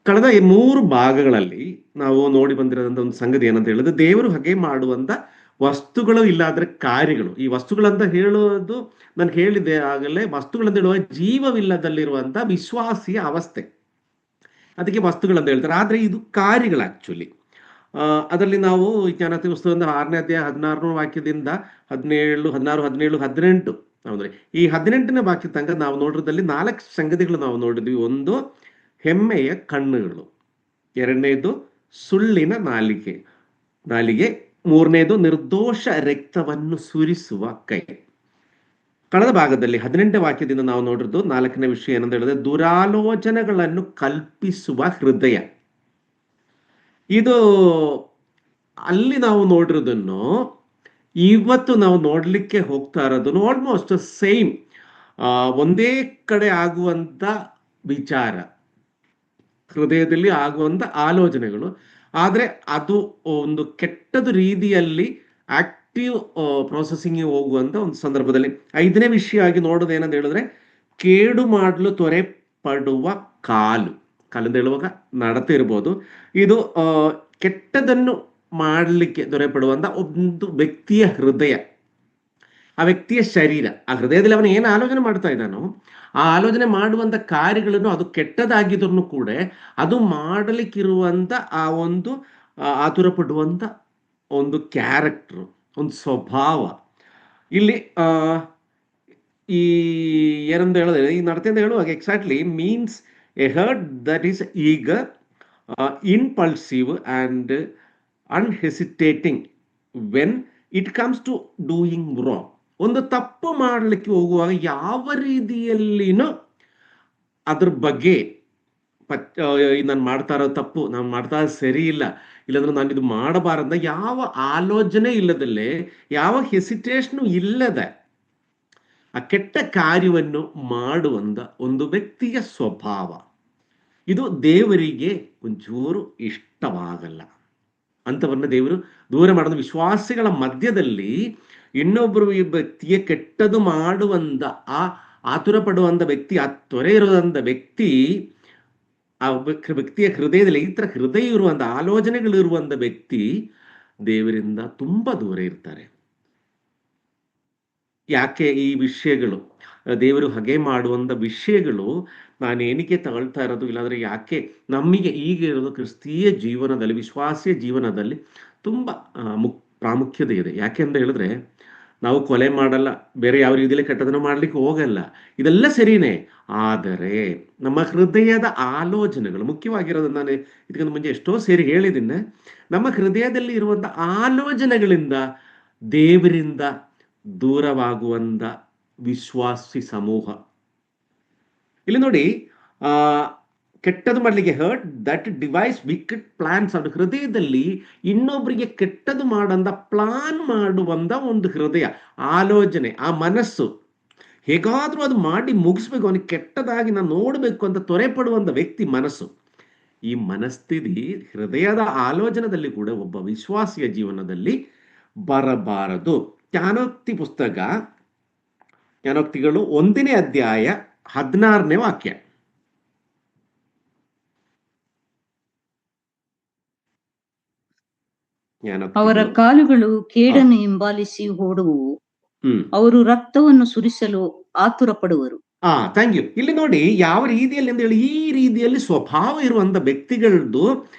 ಕಳೆದ 3 ಭಾಗಗಳಲ್ಲಿ ನಾವು ನೋಡಿ ಬಂದಿರೋದಂತ ಒಂದು ಸಂಗತಿ ಏನಂತ ಹೇಳಿದ್ರೆ, ದೇವರು ಹಾಗೆ ಮಾಡುವಂತ ವಸ್ತುಗಳು ಇಲ್ಲಾದ್ರೆ ಕಾರ್ಯಗಳು. ಈ ವಸ್ತುಗಳಂತ ಹೇಳೋದು ನಾನು ಹೇಳಿದೆ ಆಗಲೇ, ವಸ್ತುಗಳಂತ ಹೇಳುವ ಜೀವವಿಲ್ಲದಲ್ಲಿರುವಂತ ವಿಶ್ವಾಸಿಯ ಅವಸ್ಥೆ. ಅದಕ್ಕೆ ವಸ್ತುಗಳಂತ ಹೇಳ್ತಾರೆ. ಆದ್ರೆ ಇದು ಕಾರ್ಯಗಳು ಆಕ್ಚುಲಿ. ಅದರಲ್ಲಿ ನಾವು ಈ ಜ್ಞಾನೋಕ್ತಿ ಪುಸ್ತಕದ 6ನೇ ಅಧ್ಯಾಯ 16ನೇ ವಾಕ್ಯದಿಂದ 17, 16, 17, 18 ಅಂದ್ರೆ ಈ 18ನೇ ವಾಕ್ಯ ತನಕ ನಾವು ನೋಡಿದ್ರಲ್ಲಿ 4 ಸಂಗತಿಗಳು ನಾವು ನೋಡಿದ್ವಿ. ಒಂದು, ಹೆಮ್ಮೆಯ ಕಣ್ಣುಗಳು. ಎರಡನೇದು, ಸುಳ್ಳಿನ ನಾಲಿಗೆ. ಮೂರನೇದು, ನಿರ್ದೋಷ ರಕ್ತವನ್ನು ಸುರಿಸುವ ಕೈ. ಕಳೆದ ಭಾಗದಲ್ಲಿ 18ನೇ ವಾಕ್ಯದಿಂದ ನಾವು ನೋಡಿದ್ದು 4ನೇ ವಿಷಯ ಏನಂತ ಹೇಳಿದ್ರೆ, ದುರಾಲೋಚನೆಗಳನ್ನು ಕಲ್ಪಿಸುವ ಹೃದಯ. ಇದು ಅಲ್ಲಿ ನಾವು ನೋಡಿರೋದನ್ನು ಇವತ್ತು ನಾವು ನೋಡ್ಲಿಕ್ಕೆ ಹೋಗ್ತಾ ಇರೋದನ್ನು ಆಲ್ಮೋಸ್ಟ್ ಸೇಮ್, ಒಂದೇ ಕಡೆ ಆಗುವಂತ ವಿಚಾರ, ಹೃದಯದಲ್ಲಿ ಆಗುವಂತ ಆಲೋಚನೆಗಳು. ಆದ್ರೆ ಅದು ಒಂದು ಕೆಟ್ಟದ ರೀತಿಯಲ್ಲಿ ಆಕ್ಟಿವ್ ಪ್ರೊಸೆಸಿಂಗ್ ಹೋಗುವಂತ ಒಂದು ಸಂದರ್ಭದಲ್ಲಿ 5ನೇ ವಿಷಯ ಆಗಿ ನೋಡೋದು ಏನಂತ ಹೇಳಿದ್ರೆ, ಕೇಡು ಮಾಡಲು ತ್ವರೆ ಪಡುವ ಕಾಲಿಂದ ಹೇಳುವಾಗ ನಡತೆ ಇರ್ಬೋದು. ಇದು ಕೆಟ್ಟದನ್ನು ಮಾಡಲಿಕ್ಕೆ ದೊರೆಪಡುವಂತ ಒಂದು ವ್ಯಕ್ತಿಯ ಹೃದಯ, ಆ ವ್ಯಕ್ತಿಯ ಶರೀರ. ಆ ಹೃದಯದಲ್ಲಿ ಅವನು ಏನು ಆಲೋಚನೆ ಮಾಡ್ತಾ ಇದ್ದಾನೋ ಆ ಆಲೋಚನೆ ಮಾಡುವಂತ ಕಾರ್ಯಗಳನ್ನು, ಅದು ಕೆಟ್ಟದಾಗಿದ್ರು ಕೂಡ ಅದು ಮಾಡಲಿಕ್ಕಿರುವಂತ ಆ ಒಂದು ಆತುರ ಪಡುವಂತ ಒಂದು ಕ್ಯಾರೆಕ್ಟರ್, ಒಂದು ಸ್ವಭಾವ. ಇಲ್ಲಿ ಈ ಏನಂತ ಹೇಳಿದ್ರೆ, ಈ ನಡತೆ ಅಂತ ಹೇಳುವಾಗ exactly means A hurt that is eager, impulsive and unhesitating when it comes to doing wrong. ಒಂದು ತಪ್ಪು ಮಾಡಲಿಕ್ಕೆ ಹೋಗುವಾಗ ಯಾವ ರೀತಿಯಲ್ಲಿನೂ ಅದ್ರ ಬಗ್ಗೆ ನಾನು ಮಾಡ್ತಾ ಇರೋ ತಪ್ಪು, ನಾನು ಮಾಡ್ತಾ ಸರಿ ಇಲ್ಲ, ಇಲ್ಲಾಂದ್ರೆ ನಾನು ಇದು ಮಾಡಬಾರದ ಯಾವ ಆಲೋಚನೆ ಇಲ್ಲದಲ್ಲೇ, ಯಾವ ಹೆಸಿಟೇಷನ್ ಇಲ್ಲದೆ ಆ ಕೆಟ್ಟ ಕಾರ್ಯವನ್ನು ಮಾಡುವಂತ ಒಂದು ವ್ಯಕ್ತಿಯ ಸ್ವಭಾವ, ಇದು ದೇವರಿಗೆ ಒಂಚೂರು ಇಷ್ಟವಾಗಲ್ಲ. ಅಂಥವನ್ನ ದೇವರು ದೂರ ಮಾಡೋದು. ವಿಶ್ವಾಸಿಗಳ ಮಧ್ಯದಲ್ಲಿ ಇನ್ನೊಬ್ಬರು ಈ ವ್ಯಕ್ತಿಯ ಕೆಟ್ಟದು ಮಾಡುವಂತ, ಆತುರ ಪಡುವಂತ ವ್ಯಕ್ತಿ, ಆ ತೊರೆ ಇರುವಂತ ವ್ಯಕ್ತಿ, ಆ ವ್ಯಕ್ತಿಯ ಹೃದಯದಲ್ಲಿ ಈ ತರ ಹೃದಯ ಇರುವಂತ ಆಲೋಚನೆಗಳಿರುವಂತ ವ್ಯಕ್ತಿ ದೇವರಿಂದ ತುಂಬಾ ದೂರ ಇರ್ತಾರೆ. ಯಾಕೆ ಈ ವಿಷಯಗಳು, ದೇವರು ಹಾಗೆ ಮಾಡುವಂತ ವಿಷಯಗಳು ನಾನು ಏನಕ್ಕೆ ತಗೊಳ್ತಾ ಇರೋದು, ಇಲ್ಲಾಂದ್ರೆ ಯಾಕೆ ನಮಗೆ ಈಗ ಇರೋದು ಕ್ರಿಸ್ತೀಯ ಜೀವನದಲ್ಲಿ, ವಿಶ್ವಾಸಿಯ ಜೀವನದಲ್ಲಿ ತುಂಬ ಪ್ರಾಮುಖ್ಯತೆ ಇದೆ. ಯಾಕೆ ಅಂತ ಹೇಳಿದ್ರೆ, ನಾವು ಕೊಲೆ ಮಾಡಲ್ಲ, ಬೇರೆ ಯಾವ ರೀತಿಯಲ್ಲಿ ಕೆಟ್ಟದನ್ನು ಮಾಡ್ಲಿಕ್ಕೆ ಹೋಗಲ್ಲ, ಇದೆಲ್ಲ ಸರಿನೇ. ಆದರೆ ನಮ್ಮ ಹೃದಯದ ಆಲೋಚನೆಗಳು ಮುಖ್ಯವಾಗಿರೋದನ್ನ ನಾನು ಇದಕ್ಕಿಂತ ಮುಂಚೆ ಎಷ್ಟೋ ಸೇರಿ ಹೇಳಿದ್ದೀನಿ. ನಮ್ಮ ಹೃದಯದಲ್ಲಿ ಇರುವಂತ ಆಲೋಚನೆಗಳಿಂದ ದೇವರಿಂದ ದೂರವಾಗುವಂತ ವಿಶ್ವಾಸಿ ಸಮೂಹ. ಇಲ್ಲಿ ನೋಡಿ, ಕೆಟ್ಟದು ಮಾಡಲಿಕ್ಕೆ hurt that devise wicked plans. ಅದು ಹೃದಯದಲ್ಲಿ ಇನ್ನೊಬ್ಬರಿಗೆ ಕೆಟ್ಟದು ಮಾಡಂದ ಪ್ಲಾನ್ ಮಾಡುವಂತ ಒಂದು ಹೃದಯ, ಆಲೋಚನೆ, ಆ ಮನಸ್ಸು ಹೇಗಾದ್ರೂ ಅದು ಮಾಡಿ ಮುಗಿಸ್ಬೇಕು, ಅವನಿಗೆ ಕೆಟ್ಟದಾಗಿ ನಾನು ನೋಡಬೇಕು ಅಂತ ತ್ವರೆ ಪಡುವಂತ ವ್ಯಕ್ತಿ ಮನಸ್ಸು. ಈ ಮನಸ್ಥಿತಿ ಹೃದಯದ ಆಲೋಚನೆಯಲ್ಲಿ ಕೂಡ ಒಬ್ಬ ವಿಶ್ವಾಸಿಯ ಜೀವನದಲ್ಲಿ ಬರಬಾರದು. ಜ್ಞಾನೋಕ್ತಿ ಪುಸ್ತಕ, ಜ್ಞಾನೋಕ್ತಿಗಳು 1ನೇ ಅಧ್ಯಾಯ 16ನೇ ವಾಕ್ಯ. ಅವರ ಕಾಲುಗಳು ಕೇಡನ್ನು ಹಿಂಬಾಲಿಸಿ ಓಡುವು, ಅವರು ರಕ್ತವನ್ನು ಸುರಿಸಲು ಆತುರ ಪಡುವರು. Thank you. ಇಲ್ಲಿ ನೋಡಿ ಯಾವ ರೀತಿಯಲ್ಲಿ ಅಂತ ಹೇಳಿ, ಈ ರೀತಿಯಲ್ಲಿ ಸ್ವಭಾವ ಇರುವಂತ ವ್ಯಕ್ತಿಗಳದ್ದು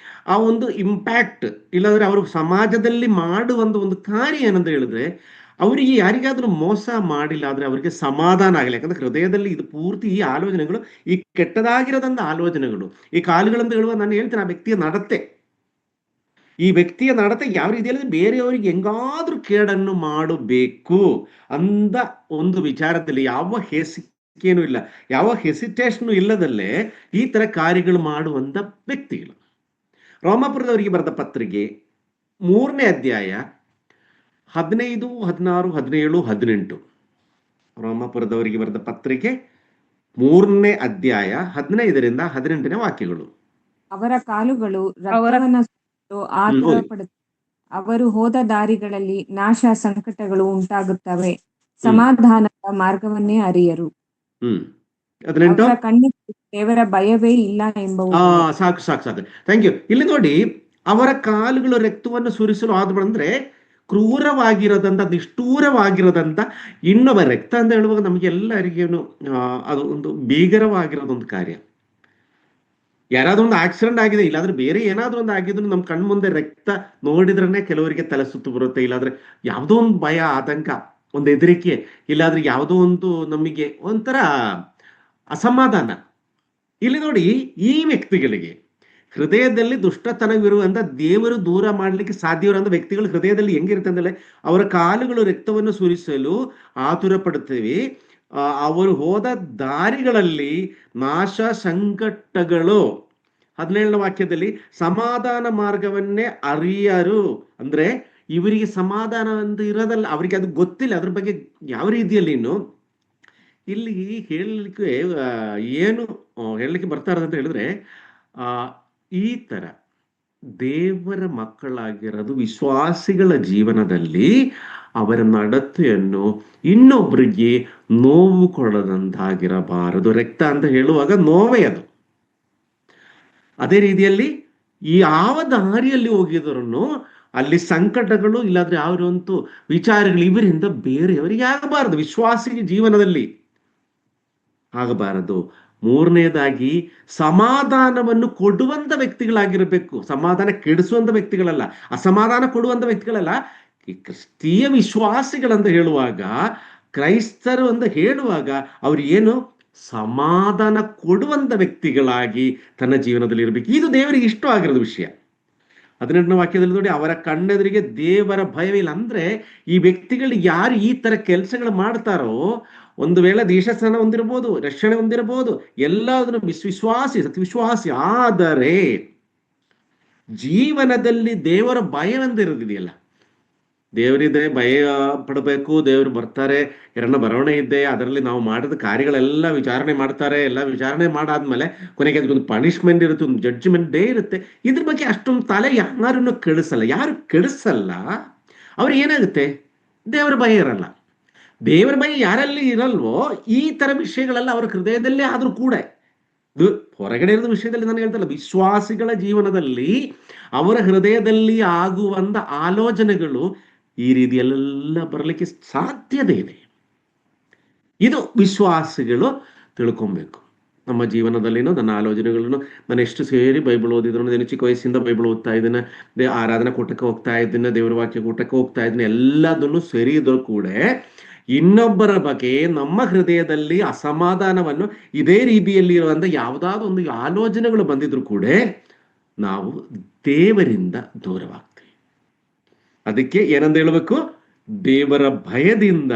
ಆ ಒಂದು ಇಂಪ್ಯಾಕ್ಟ್, ಇಲ್ಲಾಂದ್ರೆ ಅವರು ಸಮಾಜದಲ್ಲಿ ಮಾಡುವಂತ ಒಂದು ಕಾರ್ಯ ಏನಂತ ಹೇಳಿದ್ರೆ, ಅವರಿಗೆ ಯಾರಿಗಾದ್ರೂ ಮೋಸ ಮಾಡಿಲ್ಲ ಆದ್ರೆ ಅವರಿಗೆ ಸಮಾಧಾನ ಆಗಲಿ. ಯಾಕಂದ್ರೆ ಹೃದಯದಲ್ಲಿ ಇದು ಪೂರ್ತಿ ಈ ಆಲೋಚನೆಗಳು, ಈ ಕೆಟ್ಟದಾಗಿರೋದಂತ ಆಲೋಚನೆಗಳು, ಈ ಕಾಲುಗಳಂತ ಹೇಳುವ ನಾನು ಹೇಳ್ತೇನೆ, ಆ ವ್ಯಕ್ತಿಯ ನಡತೆ, ಈ ವ್ಯಕ್ತಿಯ ನಡತೆ ಯಾವ ರೀತಿಯಲ್ಲಿ ಬೇರೆಯವರಿಗೆ ಹೆಂಗಾದ್ರೂ ಕೇಡನ್ನು ಮಾಡಬೇಕು ಅಂದ ಒಂದು ವಿಚಾರದಲ್ಲಿ ಯಾವ ಹೆಸಿಕೇನು ಇಲ್ಲ, ಯಾವ ಹೆಸಿಟೇಷನ್ ಇಲ್ಲದಲ್ಲೇ ಈ ತರ ಕಾರ್ಯಗಳು ಮಾಡುವಂತ ವ್ಯಕ್ತಿಗಳು. ರೋಮಾಪುರದವರಿಗೆ ಬರೆದ ಪತ್ರಿಕೆ 3ನೇ ಅಧ್ಯಾಯ 15, 16, 17, 18. ರೋಮಾಪುರದವರಿಗೆ ಬರೆದ ಪತ್ರಿಕೆ 3ನೇ ಅಧ್ಯಾಯ 15ರಿಂದ 18ನೇ ವಾಕ್ಯಗಳು. ಅವರ ಕಾಲುಗಳು ಅವರು ಹೋದ ದಾರಿಗಳಲ್ಲಿ ನಾಶ ಸಂಕಟಗಳು ಉಂಟಾಗುತ್ತವೆ, ಸಮಾಧಾನದ ಮಾರ್ಗವನ್ನೇ ಅರಿಯರು. 18. ಅವರ ಕಣ್ಣಿಗೆ ದೇವರ ಭಯವೇ ಇಲ್ಲ ಎಂಬುದು. ಸಾಕು ಸಾಕು ಸಾಕು, ಥ್ಯಾಂಕ್ ಯು. ಇಲ್ಲಿ ನೋಡಿ, ಅವರ ಕಾಲುಗಳು ರಕ್ತವನ್ನು ಸುರಿಸಲು ಆದ್ರು ಅಂದ್ರೆ ಕ್ರೂರವಾಗಿರೋದಂತ, ನಿಷ್ಠೂರವಾಗಿರೋದಂತ ಇನ್ನೊಬ್ಬ ರಕ್ತ ಅಂತ ಹೇಳುವಾಗ ನಮಗೆಲ್ಲರಿಗೇನು ಅದು ಒಂದು ಭೀಕರವಾಗಿರೋದೊಂದು ಕಾರ್ಯ. ಯಾರಾದ್ರೂ ಒಂದು ಆಕ್ಸಿಡೆಂಟ್ ಆಗಿದೆ, ಇಲ್ಲಾಂದ್ರೆ ಬೇರೆ ಏನಾದ್ರೂ ಒಂದು ಆಗಿದ್ರು ನಮ್ಮ ಕಣ್ ಮುಂದೆ ರಕ್ತ ನೋಡಿದ್ರೇ ಕೆಲವರಿಗೆ ತಲೆ ಸುತ್ತು ಬರುತ್ತೆ, ಇಲ್ಲಾಂದ್ರೆ ಯಾವುದೋ ಒಂದು ಭಯ, ಆತಂಕ, ಒಂದು ಹೆದರಿಕೆ, ಇಲ್ಲಾಂದ್ರೆ ಯಾವುದೋ ಒಂದು ನಮಗೆ ಒಂಥರ ಅಸಮಾಧಾನ. ಇಲ್ಲಿ ನೋಡಿ, ಈ ವ್ಯಕ್ತಿಗಳಿಗೆ ಹೃದಯದಲ್ಲಿ ದುಷ್ಟತನವಿರುವಂತ ದೇವರು ದೂರ ಮಾಡಲಿಕ್ಕೆ ಸಾಧ್ಯವಿರುವಂತ ವ್ಯಕ್ತಿಗಳ ಹೃದಯದಲ್ಲಿ ಹೆಂಗಿರುತ್ತೆ ಅಂದ್ರೆ, ಅವರ ಕಾಲುಗಳು ರಕ್ತವನ್ನು ಸುರಿಸಲು ಆತುರ ಪಡುತ್ತವೆ, ಅವರು ಹೋದ ದಾರಿಗಳಲ್ಲಿ ನಾಶ ಸಂಕಟಗಳು. 17ನೇ ವಾಕ್ಯದಲ್ಲಿ ಸಮಾಧಾನ ಮಾರ್ಗವನ್ನೇ ಅರಿಯರು. ಅಂದ್ರೆ ಇವರಿಗೆ ಸಮಾಧಾನ ಅಂತ ಇರೋದಲ್ಲ, ಅವರಿಗೆ ಅದು ಗೊತ್ತಿಲ್ಲ, ಅದ್ರ ಬಗ್ಗೆ ಯಾವ ರೀತಿಯಲ್ಲಿ ಇನ್ನು ಇಲ್ಲಿ ಹೇಳಲಿಕ್ಕೆ ಏನು ಹೇಳಲಿಕ್ಕೆ ಬರ್ತಾ ಇರೋದಂತ ಹೇಳಿದ್ರೆ, ಈ ತರ ದೇವರ ಮಕ್ಕಳಾಗಿರೋದು ವಿಶ್ವಾಸಿಗಳ ಜೀವನದಲ್ಲಿ ಅವರ ನಡತೆಯನ್ನು ಇನ್ನೊಬ್ಬರಿಗೆ ನೋವು ಕೊಡದಂತಾಗಿರಬಾರದು. ರಕ್ತ ಅಂತ ಹೇಳುವಾಗ ನೋವೇ ಅದು. ಅದೇ ರೀತಿಯಲ್ಲಿ ಯಾವ ದಾರಿಯಲ್ಲಿ ಹೋಗಿದ್ರು ಅಲ್ಲಿ ಸಂಕಟಗಳು, ಇಲ್ಲಾಂದ್ರೆ ಯಾವಂತೂ ವಿಚಾರಗಳು ಇವರಿಂದ ಬೇರೆಯವರಿಗೆ ಆಗಬಾರದು, ವಿಶ್ವಾಸಿ ಜೀವನದಲ್ಲಿ ಆಗಬಾರದು. 3ನೇದಾಗಿ ಸಮಾಧಾನವನ್ನು ಕೊಡುವಂತ ವ್ಯಕ್ತಿಗಳಾಗಿರಬೇಕು, ಸಮಾಧಾನ ಕೆಡಿಸುವಂತ ವ್ಯಕ್ತಿಗಳಲ್ಲ, ಅಸಮಾಧಾನ ಕೊಡುವಂತ ವ್ಯಕ್ತಿಗಳಲ್ಲ. ಈ ಕ್ರಿಸ್ತೀಯ ವಿಶ್ವಾಸಿಗಳಂತ ಹೇಳುವಾಗ, ಕ್ರೈಸ್ತರು ಅಂತ ಹೇಳುವಾಗ ಅವ್ರು ಏನು ಸಮಾಧಾನ ಕೊಡುವಂತ ವ್ಯಕ್ತಿಗಳಾಗಿ ತನ್ನ ಜೀವನದಲ್ಲಿ ಇರಬೇಕು. ಇದು ದೇವರಿಗೆ ಇಷ್ಟವಾಗಿರೋದು ವಿಷಯ. 18ನೇ ವಾಕ್ಯದಲ್ಲಿ ನೋಡಿ, ಅವರ ಕಣ್ಣೆದುರಿಗೆ ದೇವರ ಭಯವಿಲ್ಲ. ಅಂದ್ರೆ ಈ ವ್ಯಕ್ತಿಗಳು ಯಾರು ಈ ತರ ಕೆಲಸಗಳು ಮಾಡ್ತಾರೋ, ಒಂದು ವೇಳೆ ದೇಶಸ್ಥಾನ ಹೊಂದಿರಬಹುದು, ರಕ್ಷಣೆ ಹೊಂದಿರಬಹುದು, ಎಲ್ಲದನ್ನು ವಿಶ್ವಾಸಿ, ಸತ್ವಿಶ್ವಾಸಿ, ಆದರೆ ಜೀವನದಲ್ಲಿ ದೇವರ ಭಯವೆಂದಿರೋದಿದೆಯಲ್ಲ, ದೇವರಿದೆ, ಭಯ ಪಡಬೇಕು, ದೇವರು ಬರ್ತಾರೆ, ಎರಡನೇ ಬರವಣೆ ಇದೆ, ಅದರಲ್ಲಿ ನಾವು ಮಾಡಿದ ಕಾರ್ಯಗಳೆಲ್ಲ ವಿಚಾರಣೆ ಮಾಡ್ತಾರೆ, ಎಲ್ಲ ವಿಚಾರಣೆ ಮಾಡಾದ್ಮೇಲೆ ಕೊನೆಗೆ ಅದಕ್ಕೊಂದು ಪನಿಷ್ಮೆಂಟ್ ಇರುತ್ತೆ, ಒಂದು ಜಡ್ಜ್ಮೆಂಟ್ ಡೇ ಇರುತ್ತೆ. ಇದ್ರ ಬಗ್ಗೆ ಅಷ್ಟೊಂದು ತಲೆ ಯಾರನ್ನು ಕೆಡಿಸಲ್ಲ. ಯಾರು ಕೆಡಿಸಲ್ಲ ಅವ್ರಿಗೆ ಏನಾಗುತ್ತೆ, ದೇವರ ಭಯ ಇರಲ್ಲ. ದೇವರ ಭಯ ಯಾರಲ್ಲಿ ಇರಲ್ವೋ ಈ ತರ ವಿಷಯಗಳೆಲ್ಲ ಅವರ ಹೃದಯದಲ್ಲೇ ಆದ್ರೂ ಕೂಡ, ಇದು ಹೊರಗಡೆ ಇರೋದ ವಿಷಯದಲ್ಲಿ ನಾನು ಹೇಳ್ತಲ್ಲ, ವಿಶ್ವಾಸಿಗಳ ಜೀವನದಲ್ಲಿ ಅವರ ಹೃದಯದಲ್ಲಿ ಆಗುವಂತ ಆಲೋಚನೆಗಳು ಈ ರೀತಿಯಲ್ಲೆಲ್ಲ ಬರಲಿಕ್ಕೆ ಸಾಧ್ಯತೆ ಇದೆ. ಇದು ವಿಶ್ವಾಸಿಗಳು ತಿಳ್ಕೊಬೇಕು. ನಮ್ಮ ಜೀವನದಲ್ಲಿನೂ ನನ್ನ ಆಲೋಚನೆಗಳನ್ನು, ನಾನು ಎಷ್ಟು ಸೇರಿ ಬೈಬಲ್ ಓದಿದ್ರು, ನಾನು ಚಿಕ್ಕ ವಯಸ್ಸಿಂದ ಬೈಬಲ್ ಓದ್ತಾ ಇದ್ದೇನೆ, ಆರಾಧನಾ ಕೂಟಕ್ಕೆ ಹೋಗ್ತಾ ಇದ್ದೇನೆ, ದೇವರ ವಾಕ್ಯ ಕೂಟಕ್ಕೆ ಹೋಗ್ತಾ ಇದ್ದೇನೆ, ಎಲ್ಲದನ್ನು ಸರಿ ಇದ್ರೂ ಕೂಡ ಇನ್ನೊಬ್ಬರ ಬಗ್ಗೆ ನಮ್ಮ ಹೃದಯದಲ್ಲಿ ಅಸಮಾಧಾನವನ್ನು ಇದೇ ರೀತಿಯಲ್ಲಿ ಇರುವಂತ ಯಾವುದಾದ್ರು ಒಂದು ಆಲೋಚನೆಗಳು ಬಂದಿದ್ರು ಕೂಡ ನಾವು ದೇವರಿಂದ ದೂರವಾಗ್ತೀವಿ. ಅದಕ್ಕೆ ಏನಂತ ಹೇಳಬೇಕು, ದೇವರ ಭಯದಿಂದ,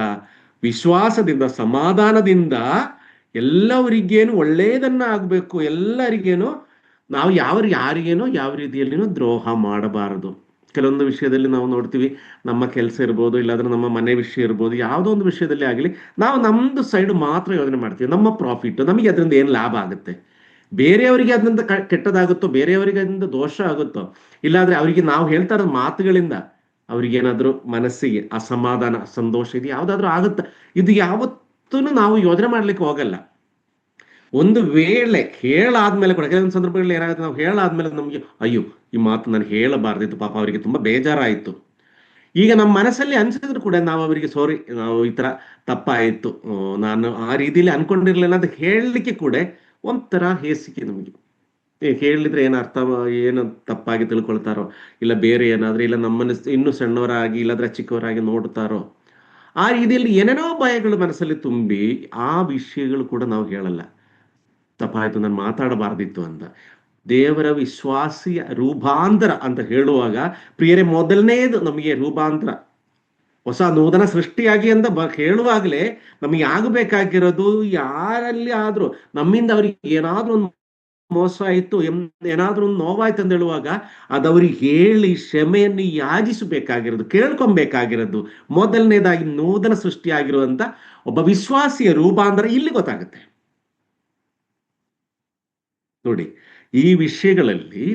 ವಿಶ್ವಾಸದಿಂದ, ಸಮಾಧಾನದಿಂದ ಎಲ್ಲವರಿಗೇನು ಒಳ್ಳೆಯದನ್ನ ಆಗ್ಬೇಕು, ಎಲ್ಲರಿಗೇನು ನಾವು ಯಾರಿಗೇನೋ ಯಾವ ರೀತಿಯಲ್ಲಿನೂ ದ್ರೋಹ ಮಾಡಬಾರದು. ಕೆಲವೊಂದು ವಿಷಯದಲ್ಲಿ ನಾವು ನೋಡ್ತೀವಿ, ನಮ್ಮ ಕೆಲಸ ಇರ್ಬೋದು, ಇಲ್ಲಾಂದ್ರೆ ನಮ್ಮ ಮನೆ ವಿಷಯ ಇರ್ಬೋದು, ಯಾವುದೋ ಒಂದು ವಿಷಯದಲ್ಲಿ ಆಗಲಿ, ನಾವು ನಮ್ದು ಸೈಡ್ ಮಾತ್ರ ಯೋಚನೆ ಮಾಡ್ತೀವಿ, ನಮ್ಮ ಪ್ರಾಫಿಟ್, ನಮಗೆ ಅದರಿಂದ ಏನು ಲಾಭ ಆಗುತ್ತೆ, ಬೇರೆಯವರಿಗೆ ಅದರಿಂದ ಕೆಟ್ಟದಾಗುತ್ತೋ, ಬೇರೆಯವರಿಗೆ ಅದರಿಂದ ದೋಷ ಆಗುತ್ತೋ, ಇಲ್ಲಾಂದ್ರೆ ಅವರಿಗೆ ನಾವು ಹೇಳ್ತಾ ಇರೋ ಮಾತುಗಳಿಂದ ಅವ್ರಿಗೇನಾದ್ರೂ ಮನಸ್ಸಿಗೆ ಅಸಮಾಧಾನ, ಸಂತೋಷ ಇದು ಯಾವುದಾದ್ರೂ ಆಗುತ್ತೆ, ಇದು ಯಾವತ್ತೂ ನಾವು ಯೋಚನೆ ಮಾಡ್ಲಿಕ್ಕೆ ಹೋಗಲ್ಲ. ಒಂದು ವೇಳೆ ಹೇಳಾದ್ಮೇಲೆ ಕೂಡ ಕೆಲವೊಂದು ಸಂದರ್ಭಗಳಲ್ಲಿ ಏನಾಗುತ್ತೆ, ನಾವು ಹೇಳಾದ್ಮೇಲೆ ನಮಗೆ ಅಯ್ಯೋ ಈ ಮಾತು ನಾನು ಹೇಳಬಾರ್ದಿತ್ತು, ಪಾಪ ಅವರಿಗೆ ತುಂಬಾ ಬೇಜಾರಾಯಿತು, ಈಗ ನಮ್ಮ ಮನಸ್ಸಲ್ಲಿ ಅನ್ಸಿದ್ರು ಕೂಡ ನಾವು ಅವರಿಗೆ ಸಾರಿ, ನಾವು ಈ ತರ ತಪ್ಪಾಯಿತು, ನಾನು ಆ ರೀತಿಯಲ್ಲಿ ಅನ್ಕೊಂಡಿರ್ಲಿಲ್ಲ ಅಂತ ಹೇಳಲಿಕ್ಕೆ ಕೂಡ ಒಂಥರ ಹೇಸಿಕೆ ನಮಗೆ. ಹೇಳಿದ್ರೆ ಏನು ಅರ್ಥ, ಏನು ತಪ್ಪಾಗಿ ತಿಳ್ಕೊಳ್ತಾರೋ, ಇಲ್ಲ ಬೇರೆ ಏನಾದ್ರೂ, ಇಲ್ಲ ನಮ್ಮನ್ನ ಇನ್ನೂ ಸಣ್ಣವರಾಗಿ ಇಲ್ಲಾಂದ್ರೆ ಚಿಕ್ಕವರಾಗಿ ನೋಡ್ತಾರೋ, ಆ ರೀತಿಯಲ್ಲಿ ಏನೇನೋ ಭಯಗಳು ಮನಸ್ಸಲ್ಲಿ ತುಂಬಿ ಆ ವಿಷಯಗಳು ಕೂಡ ನಾವು ಹೇಳಲ್ಲ. ತಪ್ಪಾಯ್ತು, ನಾನು ಮಾತಾಡಬಾರ್ದಿತ್ತು ಅಂತ. ದೇವರ ವಿಶ್ವಾಸಿಯ ರೂಪಾಂತರ ಅಂತ ಹೇಳುವಾಗ ಪ್ರಿಯರೇ, ಮೊದಲನೇದು ನಮಗೆ ರೂಪಾಂತರ, ಹೊಸ ನೂತನ ಸೃಷ್ಟಿಯಾಗಿ ಅಂತ ಹೇಳುವಾಗಲೇ ನಮಗೆ ಆಗಬೇಕಾಗಿರೋದು, ಯಾರಲ್ಲಿ ಆದ್ರೂ ನಮ್ಮಿಂದ ಅವ್ರಿಗೆ ಏನಾದ್ರೂ ಒಂದು ಮೋಸ ಆಯ್ತು, ಏನಾದ್ರೂ ಒಂದು ನೋವಾಯ್ತು ಅಂತ ಹೇಳುವಾಗ ಅದವ್ರಿಗೆ ಹೇಳಿ ಕ್ಷಮೆಯನ್ನು ಯಾಚಿಸಬೇಕಾಗಿರೋದು, ಕೇಳ್ಕೊಬೇಕಾಗಿರೋದು ಮೊದಲನೇದಾಗಿ ನೂತನ ಸೃಷ್ಟಿಯಾಗಿರುವಂತ ಒಬ್ಬ ವಿಶ್ವಾಸಿಯ ರೂಪಾಂತರ ಇಲ್ಲಿ ಗೊತ್ತಾಗುತ್ತೆ. ನೋಡಿ, ಈ ವಿಷಯಗಳಲ್ಲಿ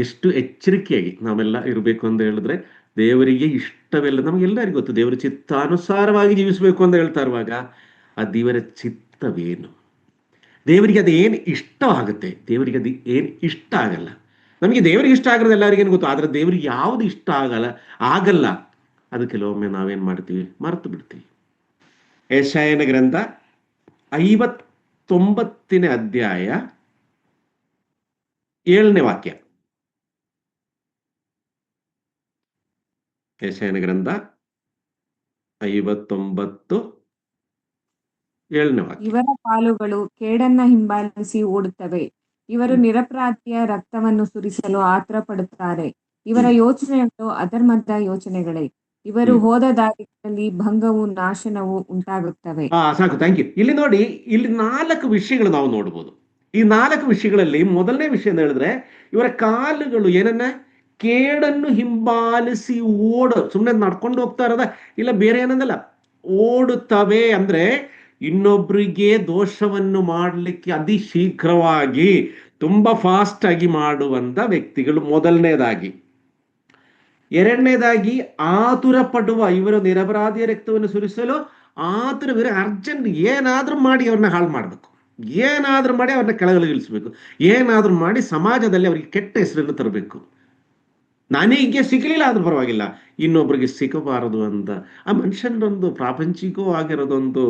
ಎಷ್ಟು ಎಚ್ಚರಿಕೆಯಾಗಿ ನಾವೆಲ್ಲ ಇರಬೇಕು ಅಂತ ಹೇಳಿದ್ರೆ, ದೇವರಿಗೆ ಇಷ್ಟವೆಲ್ಲ ನಮಗೆಲ್ಲರಿಗೂ ಗೊತ್ತು, ದೇವರ ಚಿತ್ತಾನುಸಾರವಾಗಿ ಜೀವಿಸಬೇಕು ಅಂತ ಹೇಳ್ತಾ ಇರುವಾಗ ಆ ದೇವರ ಚಿತ್ತವೇನು, ದೇವರಿಗೆ ಅದು ಏನು ಇಷ್ಟವಾಗುತ್ತೆ, ದೇವರಿಗೆ ಅದು ಏನು ಇಷ್ಟ ಆಗಲ್ಲ. ನಮಗೆ ದೇವರಿಗೆ ಇಷ್ಟ ಆಗಿರೋದು ಎಲ್ಲರಿಗೇನು ಗೊತ್ತು, ಆದರೆ ದೇವರಿಗೆ ಯಾವುದು ಇಷ್ಟ ಆಗಲ್ಲ ಅದು ಕೆಲವೊಮ್ಮೆ ನಾವೇನು ಮಾಡ್ತೀವಿ, ಮರೆತು ಬಿಡ್ತೀವಿ. ಯೆಶಾಯನ ಗ್ರಂಥ 59ನೇ ಅಧ್ಯಾಯ 7ನೇ ವಾಕ್ಯ. ಯೆಶಾಯನ ಗ್ರಂಥ 59 7ನೇ ವಾಕ್ಯ. ಇವರ ಕಾಲುಗಳು ಕೇಡನ್ನ ಹಿಂಬಾಲಿಸಿ ಓಡುತ್ತವೆ, ಇವರು ನಿರಪರಾಧಿಯ ರಕ್ತವನ್ನು ಸುರಿಸಲು ಆತರ ಪಡುತ್ತಾರೆ. ಇವರ ಯೋಚನೆಗಳು ಅಧರ್ಮದ ಯೋಚನೆಗಳೇ, ಇವರು ಹೋದ ದಾರಿಗಳಲ್ಲಿ ಭಂಗವು ನಾಶನವು ಉಂಟಾಗುತ್ತವೆ. ಸಾಕು, ಥ್ಯಾಂಕ್ ಯು. ಇಲ್ಲಿ ನೋಡಿ, ಇಲ್ಲಿ 4 ವಿಷಯಗಳು ನಾವು ನೋಡ್ಬೋದು. ಈ 4 ವಿಷಯಗಳಲ್ಲಿ ಮೊದಲನೇ ವಿಷಯ ಅಂತ ಹೇಳಿದ್ರೆ, ಇವರ ಕಾಲುಗಳು ಏನನ್ನ ಕೇಡನ್ನು ಹಿಂಬಾಲಿಸಿ ಸುಮ್ಮನೆ ನಡ್ಕೊಂಡು ಹೋಗ್ತಾ ಇರೋದ, ಇಲ್ಲ ಬೇರೆ ಏನಂದಲ್ಲ, ಓಡುತ್ತವೆ. ಅಂದ್ರೆ ಇನ್ನೊಬ್ಬರಿಗೆ ದೋಷವನ್ನು ಮಾಡಲಿಕ್ಕೆ ಅತಿ ಶೀಘ್ರವಾಗಿ ತುಂಬಾ ಫಾಸ್ಟ್ ಆಗಿ ಮಾಡುವಂತ ವ್ಯಕ್ತಿಗಳು ಮೊದಲನೇದಾಗಿ. ಎರಡನೇದಾಗಿ ಆತುರ ಪಡುವ, ಇವರು ನಿರಪರಾಧಿಯ ರಕ್ತವನ್ನು ಸುರಿಸಲು ಆತುರ, ಅರ್ಜೆಂಟ್ ಏನಾದ್ರೂ ಮಾಡಿ ಅವ್ರನ್ನ ಹಾಳು ಮಾಡಬೇಕು, ಏನಾದ್ರೂ ಮಾಡಿ ಅವ್ರನ್ನ ಕೆಳಗಿಳಿಸಬೇಕು, ಏನಾದ್ರೂ ಮಾಡಿ ಸಮಾಜದಲ್ಲಿ ಅವರಿಗೆ ಕೆಟ್ಟ ಹೆಸರನ್ನು ತರಬೇಕು. ನನಗೆ ಸಿಗಲಿಲ್ಲ ಆದ್ರೂ ಪರವಾಗಿಲ್ಲ, ಇನ್ನೊಬ್ರಿಗೆ ಸಿಗಬಾರದು ಅಂತ ಆ ಮನುಷ್ಯನದೊಂದು ಪ್ರಾಪಂಚಿಕವಾಗಿರೋದೊಂದು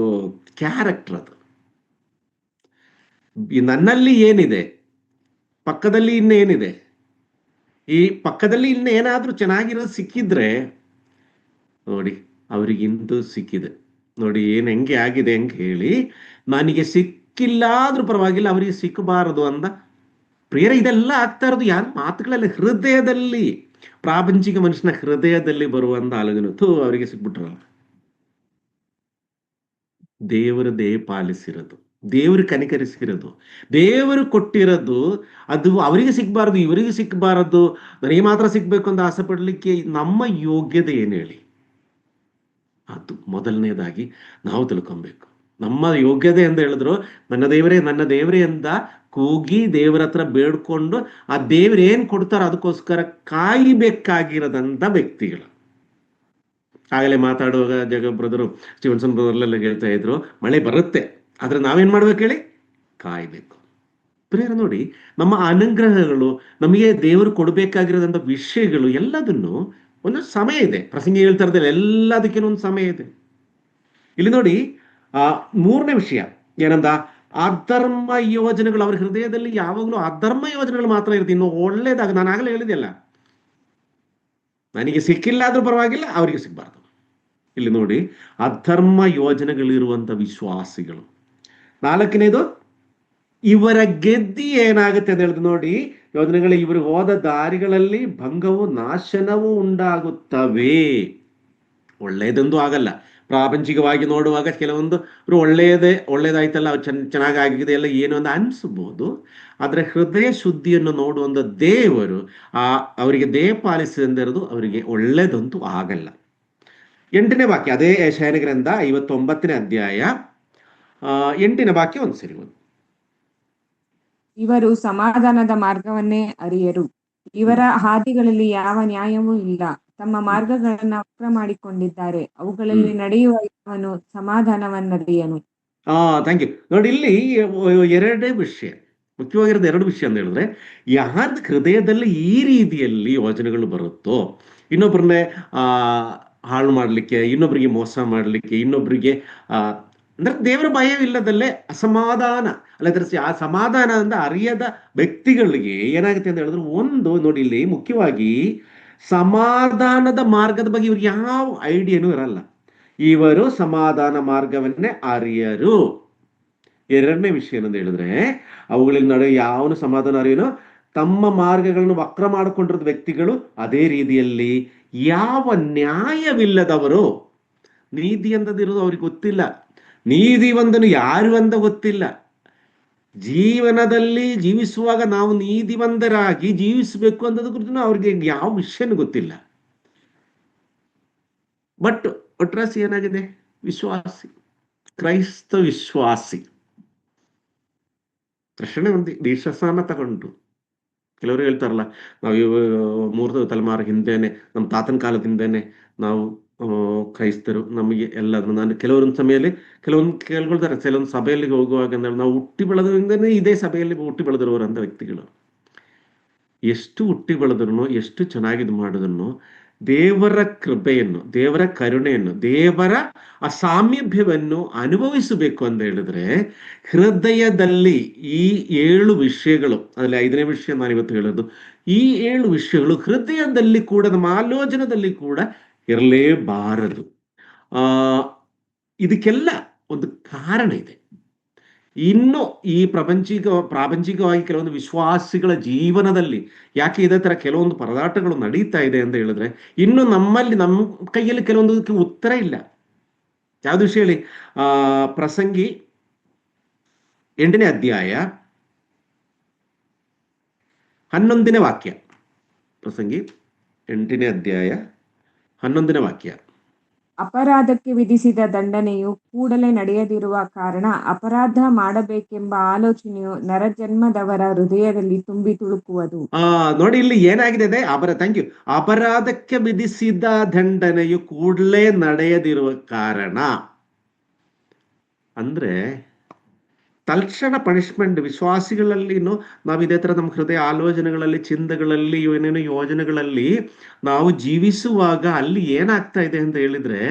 ಕ್ಯಾರೆಕ್ಟರ್. ಅದು ನನ್ನಲ್ಲಿ ಏನಿದೆ, ಪಕ್ಕದಲ್ಲಿ ಇನ್ನೇನಿದೆ, ಈ ಪಕ್ಕದಲ್ಲಿ ಇನ್ನೇನಾದ್ರೂ ಚೆನ್ನಾಗಿರೋದು ಸಿಕ್ಕಿದ್ರೆ ನೋಡಿ, ಅವರಿಗಿಂತೂ ಸಿಕ್ಕಿದೆ ನೋಡಿ, ಹೆಂಗೆ ಆಗಿದೆ ಅಂತ ಹೇಳಿ, ನನಗೆ ಸಿಕ್ಕಿಲ್ಲ ಆದ್ರೂ ಪರವಾಗಿಲ್ಲ ಅವರಿಗೆ ಸಿಕ್ಕಬಾರದು ಅಂದ ಪ್ರೇರ. ಇದೆಲ್ಲ ಆಗ್ತಾ ಇರೋದು ಯಾರು ಮಾತುಗಳಲ್ಲಿ, ಹೃದಯದಲ್ಲಿ, ಪ್ರಾಪಂಚಿಕ ಮನುಷ್ಯನ ಹೃದಯದಲ್ಲಿ ಬರುವಂತ ಆಲೋಚನೆ. ಅವರಿಗೆ ಸಿಕ್ಬಿಟ್ರಲ್ಲ. ದೇವರು ಪಾಲಿಸಿರೋದು, ದೇವರು ಕನಿಕರಿಸಿರೋದು, ದೇವರು ಕೊಟ್ಟಿರೋದು, ಅದು ಅವರಿಗೆ ಸಿಕ್ಬಾರದು, ಇವರಿಗೆ ಸಿಕ್ಬಾರದು, ನನಗೆ ಮಾತ್ರ ಸಿಕ್ಬೇಕು ಅಂತ ಆಸೆ ಪಡ್ಲಿಕ್ಕೆ ನಮ್ಮ ಯೋಗ್ಯತೆ ಏನು ಹೇಳಿ? ಅದು ಮೊದಲನೇದಾಗಿ ನಾವು ತಿಳ್ಕೊಬೇಕು. ನಮ್ಮ ಯೋಗ್ಯತೆ ಅಂತ ಹೇಳಿದ್ರು, ನನ್ನ ದೇವರೇ ಅಂತ ಕೂಗಿ ದೇವರ ಹತ್ರ ಬೇಡ್ಕೊಂಡು ಆ ದೇವ್ರು ಏನ್ ಕೊಡ್ತಾರೋ ಅದಕ್ಕೋಸ್ಕರ ಕಾಯಬೇಕಾಗಿರೋದಂತ ವ್ಯಕ್ತಿಗಳು. ಆಗಲೇ ಮಾತಾಡುವಾಗ ಬ್ರದರು ಸ್ಟೀವನ್ಸನ್ ಬ್ರದರ್ಲೆಲ್ಲ ಹೇಳ್ತಾ ಇದ್ರು, ಮಳೆ ಬರುತ್ತೆ, ಆದ್ರೆ ನಾವೇನ್ ಮಾಡ್ಬೇಕು ಹೇಳಿ? ಕಾಯ್ಬೇಕು. ಪ್ರೇರ ನೋಡಿ, ನಮ್ಮ ಅನುಗ್ರಹಗಳು, ನಮಗೆ ದೇವರು ಕೊಡ್ಬೇಕಾಗಿರೋದಂತ ವಿಷಯಗಳು ಎಲ್ಲದನ್ನು ಒಂದು ಸಮಯ ಇದೆ. ಪ್ರಸಂಗಿ ಹೇಳ್ತಾ ಇರ್ತಾರೆ, ಎಲ್ಲದಕ್ಕೇನು ಒಂದು ಸಮಯ ಇದೆ. ಇಲ್ಲಿ ನೋಡಿ, 3ನೇ ವಿಷಯ ಏನಂದ, ಅಧರ್ಮ ಯೋಜನೆಗಳು. ಅವ್ರ ಹೃದಯದಲ್ಲಿ ಯಾವಾಗಲೂ ಅಧರ್ಮ ಯೋಜನೆಗಳು ಮಾತ್ರ ಇರುತ್ತೆ. ಇನ್ನು ಒಳ್ಳೇದಾಗ, ನಾನು ಆಗಲೇ ಹೇಳಿದೆಯಲ್ಲ, ನನಗೆ ಸಿಕ್ಕಿಲ್ಲ ಆದ್ರೂ ಪರವಾಗಿಲ್ಲ, ಅವರಿಗೆ ಸಿಗಬಾರ್ದು. ಇಲ್ಲಿ ನೋಡಿ, ಅಧರ್ಮ ಯೋಜನೆಗಳಿರುವಂತ ವಿಶ್ವಾಸಿಗಳು. 4ನೇದು, ಇವರ ಗೆದ್ದಿ ಏನಾಗುತ್ತೆ ಅಂತ ಹೇಳಿದ್ರು ನೋಡಿ, ಯೋಜನೆಗಳು, ಇವರು ಹೋದ ದಾರಿಗಳಲ್ಲಿ ಭಂಗವು ನಾಶನವೂ ಉಂಟಾಗುತ್ತವೆ. ಒಳ್ಳೆಯದೊಂದು ಆಗಲ್ಲ. ಪ್ರಾಪಂಚಿಕವಾಗಿ ನೋಡುವಾಗ ಕೆಲವೊಂದು ಒಳ್ಳೇದಾಯ್ತಲ್ಲ, ಚೆನ್ನಾಗಿದೆ ಎಲ್ಲ ಏನು ಅಂತ ಅನ್ಸ್ಬೋದು. ಆದ್ರೆ ಹೃದಯ ಶುದ್ಧಿಯನ್ನು ನೋಡುವಂತ ದೇವರು ಅವರಿಗೆ ಪಾಲಿಸಿದಂದಿರೋದು ಅವರಿಗೆ ಒಳ್ಳೇದಂತೂ ಆಗಲ್ಲ. 8ನೇ ವಾಕ್ಯ, ಅದೇ ಯೆಶಾಯನ ಗ್ರಂಥ 59ನೇ ಅಧ್ಯಾಯ 8ನೇ ವಾಕ್ಯ ಒಂದು ಸರಿ. ಇವರು ಸಮಾಧಾನದ ಮಾರ್ಗವನ್ನೇ ಅರಿಯರು, ಇವರ ಹಾದಿಗಳಲ್ಲಿ ಯಾವ ನ್ಯಾಯವೂ ಇಲ್ಲ. ತಮ್ಮ ಮಾರ್ಗಗಳನ್ನ ವಕ್ರ ಮಾಡಿಕೊಂಡಿದ್ದಾರೆ, ಅವುಗಳಲ್ಲಿ ನಡೆಯುವ ಇವನು ಸಮಾಧಾನವನ್ನರಿಯನು. Thank you. ನೋಡಿ, ಇಲ್ಲಿ 2 ವಿಷಯ, ಮುಖ್ಯವಾಗಿರೋದು 2 ವಿಷಯ ಅಂತ ಹೇಳಿದ್ರೆ, ಯಾರ್ದು ಹೃದಯದಲ್ಲಿ ಈ ರೀತಿಯಲ್ಲಿ ಯೋಜನೆಗಳು ಬರುತ್ತೋ, ಇನ್ನೊಬ್ಬರನ್ನೇ ಹಾಳು ಮಾಡ್ಲಿಕ್ಕೆ, ಇನ್ನೊಬ್ಬರಿಗೆ ಮೋಸ ಮಾಡ್ಲಿಕ್ಕೆ, ಇನ್ನೊಬ್ಬರಿಗೆ ಅಂದ್ರೆ ದೇವರ ಭಯವಿಲ್ಲದಲ್ಲೇ ಅಸಮಾಧಾನ ಆ ಸಮಾಧಾನ ಅಂತ ಅರಿಯದ ವ್ಯಕ್ತಿಗಳಿಗೆ ಏನಾಗುತ್ತೆ ಅಂತ ಹೇಳಿದ್ರೆ, ಒಂದು ನೋಡಿ, ಇಲ್ಲಿ ಮುಖ್ಯವಾಗಿ ಸಮಾಧಾನದ ಮಾರ್ಗದ ಬಗ್ಗೆ ಇವ್ರಿಗೆ ಯಾವ ಐಡಿಯಾನೂ ಇರಲ್ಲ. ಇವರು ಸಮಾಧಾನ ಮಾರ್ಗವನ್ನೇ ಅರಿಯರು. 2ನೇ ವಿಷಯ ಏನಂತ ಹೇಳಿದ್ರೆ, ಅವುಗಳಲ್ಲಿ ನಡುವೆ ಯಾವನು ಸಮಾಧಾನ ಅರಿಯನೋ ತಮ್ಮ ಮಾರ್ಗಗಳನ್ನು ವಕ್ರ ಮಾಡಿಕೊಂಡಿರೋದು ವ್ಯಕ್ತಿಗಳು. ಅದೇ ರೀತಿಯಲ್ಲಿ ಯಾವ ನ್ಯಾಯವಿಲ್ಲದವರು, ನೀತಿ ಅಂತದಿರೋದು ಅವ್ರಿಗೆ ಗೊತ್ತಿಲ್ಲ, ನೀತಿವಂತನು ಯಾರು ಅಂತ ಗೊತ್ತಿಲ್ಲ. ಜೀವನದಲ್ಲಿ ಜೀವಿಸುವಾಗ ನಾವು ನೀತಿವಂತರಾಗಿ ಜೀವಿಸಬೇಕು ಅನ್ನೋದ್ರ ಕುರಿತು ಅವ್ರಿಗೆ ಯಾವ ವಿಷಯನೂ ಗೊತ್ತಿಲ್ಲ. ಬಟ್ ಒಟ್ರಾಸಿ ಏನಾಗಿದೆ, ವಿಶ್ವಾಸಿ, ಕ್ರೈಸ್ತ ವಿಶ್ವಾಸಿ ತಕ್ಷಣ ಒಂದು ದೀಕ್ಷಾಸ್ನಾನ ತಗೊಂಡು, ಕೆಲವರು ಹೇಳ್ತಾರಲ್ಲ, ನಾವು 3 ತಲೆಮಾರು ಹಿಂದೆನೆ, ನಮ್ಮ ತಾತನ ಕಾಲದಿಂದನೇ ನಾವು ಕ್ರೈಸ್ತರು ನಮಗೆ ಎಲ್ಲದನ್ನು, ನಾನು ಕೆಲವೊಂದು ಸಮಯದಲ್ಲಿ ಕೆಲವೊಂದು ಕೇಳ್ಕೊಳ್ತಾರೆ, ಕೆಲವೊಂದು ಸಭೆಯಲ್ಲಿ ಹೋಗುವಾಗ ಅಂದ್ರೆ ನಾವು ಹುಟ್ಟಿ ಬೆಳೆದ್ರಿಂದನೇ ಇದೇ ಸಭೆಯಲ್ಲಿ ಹುಟ್ಟಿ ಬೆಳೆದಿರುವರಂತ ವ್ಯಕ್ತಿಗಳು ಎಷ್ಟು ಹುಟ್ಟಿ ಬೆಳೆದ್ರು, ಎಷ್ಟು ಚೆನ್ನಾಗಿದ್ದು ಮಾಡಿದ್ರು, ದೇವರ ಕೃಪೆಯನ್ನು, ದೇವರ ಕರುಣೆಯನ್ನು, ದೇವರ ಆ ಸಾಮೀಪ್ಯವನ್ನು ಅನುಭವಿಸಬೇಕು ಅಂತ ಹೇಳಿದ್ರೆ ಹೃದಯದಲ್ಲಿ ಈ 7 ವಿಷಯಗಳು, ಅದರಲ್ಲಿ 5ನೇ ವಿಷಯ ನಾನು ಇವತ್ತು ಹೇಳೋದು, ಈ 7 ವಿಷಯಗಳು ಹೃದಯದಲ್ಲಿ ಕೂಡ, ನಮ್ಮ ಆಲೋಚನದಲ್ಲಿ ಕೂಡ ಇರಲೇಬಾರದು. ಇದಕ್ಕೆಲ್ಲ ಒಂದು ಕಾರಣ ಇದೆ. ಇನ್ನು ಈ ಪ್ರಾಪಂಚಿಕವಾಗಿ ಕೆಲವೊಂದು ವಿಶ್ವಾಸಿಗಳ ಜೀವನದಲ್ಲಿ ಯಾಕೆ ಇದೇ ತರ ಕೆಲವೊಂದು ಪರದಾಟಗಳು ನಡೀತಾ ಇದೆ ಅಂತ ಹೇಳಿದ್ರೆ, ಇನ್ನು ನಮ್ಮ ಕೈಯಲ್ಲಿ ಕೆಲವೊಂದಕ್ಕೆ ಉತ್ತರ ಇಲ್ಲ. ಯಾವ್ದು ವಿಷಯ ಹೇಳಿ? ಪ್ರಸಂಗಿ 8ನೇ ಅಧ್ಯಾಯ 11ನೇ ವಾಕ್ಯ. ಪ್ರಸಂಗಿ 8ನೇ ಅಧ್ಯಾಯ 11ನೇ ವಾಕ್ಯ. ಅಪರಾಧಕ್ಕೆ ವಿಧಿಸಿದ ದಂಡನೆಯು ಕೂಡಲೇ ನಡೆಯದಿರುವ ಕಾರಣ ಅಪರಾಧ ಮಾಡಬೇಕೆಂಬ ಆಲೋಚನೆಯು ನರಜನ್ಮದವರ ಹೃದಯದಲ್ಲಿ ತುಂಬಿ ತುಳುಕುವುದು. ನೋಡಿ, ಇಲ್ಲಿ ಏನಾಗಿದೆ? Thank you. ಅಪರಾಧಕ್ಕೆ ವಿಧಿಸಿದ ದಂಡನೆಯು ಕೂಡಲೇ ನಡೆಯದಿರುವ ಕಾರಣ ಅಂದ್ರೆ ತಕ್ಷಣ ಪನಿಷ್ಮೆಂಟ್. ವಿಶ್ವಾಸಿಗಳಲ್ಲಿನೂ ನಾವು ಇದೇ ತರ ನಮ್ಮ ಹೃದಯ ಆಲೋಚನೆಗಳಲ್ಲಿ, ಚಿಂತಗಳಲ್ಲಿ, ಏನೇನೋ ಯೋಜನೆಗಳಲ್ಲಿ ನಾವು ಜೀವಿಸುವಾಗ ಅಲ್ಲಿ ಏನಾಗ್ತಾ ಇದೆ ಅಂತ ಹೇಳಿದ್ರೆ,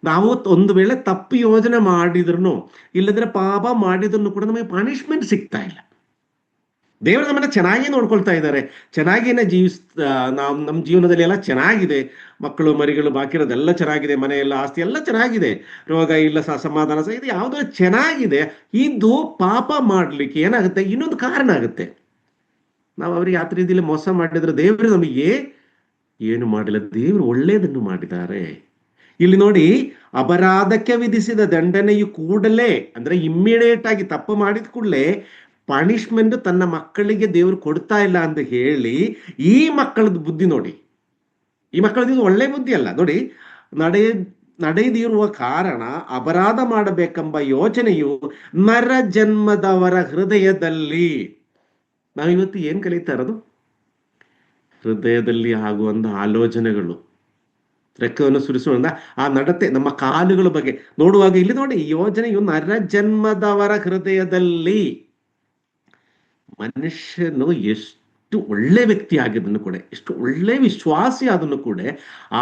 ನಾವು ಒಂದು ವೇಳೆ ತಪ್ಪು ಯೋಜನೆ ಮಾಡಿದ್ರು, ಇಲ್ಲದ್ರೆ ಪಾಪ ಮಾಡಿದ್ರು ಕೂಡ ನಮಗೆ ಪನಿಷ್ಮೆಂಟ್ ಸಿಗ್ತಾ ಇಲ್ಲ. ದೇವರು ನಮ್ಮನ್ನ ಚೆನ್ನಾಗಿ ನೋಡ್ಕೊಳ್ತಾ ಇದ್ದಾರೆ, ಚೆನ್ನಾಗಿನೇ ನಾವು ನಮ್ಮ ಜೀವನದಲ್ಲಿ ಎಲ್ಲ ಚೆನ್ನಾಗಿದೆ, ಮಕ್ಕಳು ಮರಿಗಳು ಬಾಕಿ ಇರೋದೆಲ್ಲ ಚೆನ್ನಾಗಿದೆ, ಮನೆಯೆಲ್ಲ ಆಸ್ತಿ ಎಲ್ಲ ಚೆನ್ನಾಗಿದೆ, ರೋಗ ಇಲ್ಲ, ಸಮಾಧಾನ ಇದು ಯಾವುದೋ ಚೆನ್ನಾಗಿದೆ. ಇದು ಪಾಪ ಮಾಡ್ಲಿಕ್ಕೆ ಏನಾಗುತ್ತೆ? ಇನ್ನೊಂದು ಕಾರಣ ಆಗುತ್ತೆ. ನಾವು ಅವ್ರಿಗೆ ಯಾವ ರೀತಿಯಲ್ಲಿ ಮೋಸ ಮಾಡಿದ್ರೆ ದೇವರು ನಮಗೆ ಏನು ಮಾಡಿಲ್ಲ, ದೇವರು ಒಳ್ಳೇದನ್ನು ಮಾಡಿದ್ದಾರೆ. ಇಲ್ಲಿ ನೋಡಿ, ಅಪರಾಧಕ್ಕೆ ವಿಧಿಸಿದ ದಂಡನೆಯು ಕೂಡಲೇ ಅಂದ್ರೆ ಇಮ್ಮಿಡಿಯೇಟ್ ಆಗಿ ತಪ್ಪು ಮಾಡಿದ ಕೂಡಲೇ ಪನಿಷ್ಮೆಂಟ್ ತನ್ನ ಮಕ್ಕಳಿಗೆ ದೇವರು ಕೊಡ್ತಾ ಇಲ್ಲ ಅಂತ ಹೇಳಿ, ಈ ಮಕ್ಕಳದ ಬುದ್ಧಿ ನೋಡಿ, ಈ ಮಕ್ಕಳದ್ದು ಒಳ್ಳೆ ಬುದ್ಧಿ ಅಲ್ಲ ನೋಡಿ. ನಡೆದಿರುವ ಕಾರಣ ಅಪರಾಧ ಮಾಡಬೇಕೆಂಬ ಯೋಚನೆಯು ನರ ಜನ್ಮದವರ ಹೃದಯದಲ್ಲಿ. ನಾವಿವತ್ತು ಏನ್ ಕಲಿತಾ ಇರೋದು? ಹೃದಯದಲ್ಲಿ ಆಗುವಂತ ಆಲೋಚನೆಗಳು, ರೆಕ್ಕವನ್ನು ಸುರಿಸುವಂತ ಆ ನಡತೆ, ನಮ್ಮ ಕಾಲುಗಳ ಬಗ್ಗೆ ನೋಡುವಾಗ ಇಲ್ಲಿ ನೋಡಿ, ಈ ಯೋಜನೆಯು ನರ ಜನ್ಮದವರ ಹೃದಯದಲ್ಲಿ. ಮನುಷ್ಯನು ಎಷ್ಟು ಒಳ್ಳೆ ವ್ಯಕ್ತಿ ಆಗಿದ್ದನ್ನು ಕೂಡ, ಎಷ್ಟು ಒಳ್ಳೆ ವಿಶ್ವಾಸಿ ಆದನ್ನು ಕೂಡ,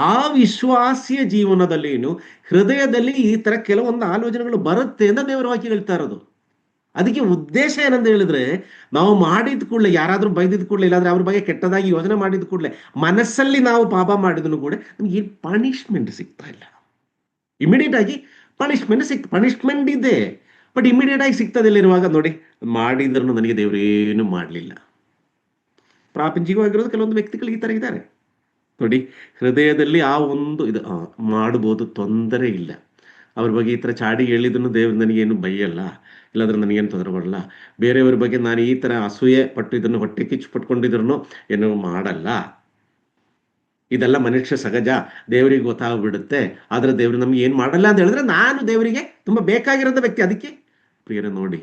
ಆ ವಿಶ್ವಾಸಿಯ ಜೀವನದಲ್ಲಿನು ಹೃದಯದಲ್ಲಿ ಈ ತರ ಕೆಲವೊಂದು ಆಲೋಚನೆಗಳು ಬರುತ್ತೆ ಅಂತ ದೇವರ ವಾಕ್ಯ ಹೇಳ್ತಾ ಇರೋದು. ಅದಕ್ಕೆ ಉದ್ದೇಶ ಏನಂತ ಹೇಳಿದ್ರೆ, ನಾವು ಮಾಡಿದ ಕೂಡಲೇ, ಯಾರಾದ್ರೂ ಬೈದಿದ್ ಕೂಡಲೇ, ಇಲ್ಲಾಂದ್ರೆ ಅವ್ರ ಬಗ್ಗೆ ಕೆಟ್ಟದಾಗಿ ಯೋಚನೆ ಮಾಡಿದ ಕೂಡಲೇ ಮನಸ್ಸಲ್ಲಿ ನಾವು ಪಾಪ ಮಾಡಿದ್ರು ಕೂಡ ನಮ್ಗೆ ಏನು ಪನಿಷ್ಮೆಂಟ್ ಸಿಗ್ತಾ ಇಲ್ಲ. ಇಮಿಡಿಯೇಟ್ ಆಗಿ ಪನಿಷ್ಮೆಂಟ್ ಇದೆ, ಬಟ್ ಇಮಿಡಿಯೇಟ್ ಆಗಿ ಸಿಗ್ತದಿಲ್ಲಿರುವಾಗ ನೋಡಿ, ಮಾಡಿದ್ರು ನನಗೆ ದೇವರು ಏನು ಮಾಡಲಿಲ್ಲ. ಪ್ರಾಪಂಚಿಕವಾಗಿರೋದು ಕೆಲವೊಂದು ವ್ಯಕ್ತಿಗಳು ಈ ತರ ಇದ್ದಾರೆ ನೋಡಿ. ಹೃದಯದಲ್ಲಿ ಆ ಒಂದು ಇದು ಮಾಡಬಹುದು, ತೊಂದರೆ ಇಲ್ಲ. ಅವ್ರ ಬಗ್ಗೆ ಈ ತರ ಚಾಡಿ ಹೇಳಿದ್ರು ದೇವ್ರು ನನಗೇನು ಬೈಯಲ್ಲ, ಇಲ್ಲಾಂದ್ರೆ ನನಗೇನು ತೊಂದರೆ ಮಾಡಲ್ಲ. ಬೇರೆಯವ್ರ ಬಗ್ಗೆ ನಾನು ಈ ತರ ಅಸೂಯೆ ಪಟ್ಟು ಇದನ್ನು ಹೊಟ್ಟೆ ಕಿಚ್ಚು ಪಟ್ಕೊಂಡಿದ್ರು ಏನು ಮಾಡಲ್ಲ. ಇದೆಲ್ಲ ಮನುಷ್ಯ ಸಹಜ, ದೇವರಿಗೆ ಗೊತ್ತಾಗ್ಬಿಡುತ್ತೆ. ಆದ್ರೆ ದೇವ್ರು ನಮ್ಗೆ ಏನ್ ಮಾಡಲ್ಲ ಅಂತ ಹೇಳಿದ್ರೆ, ನಾನು ದೇವರಿಗೆ ತುಂಬಾ ಬೇಕಾಗಿರೋಂಥ ವ್ಯಕ್ತಿ. ಅದಕ್ಕೆ ಪ್ರಿಯರೇ ನೋಡಿ,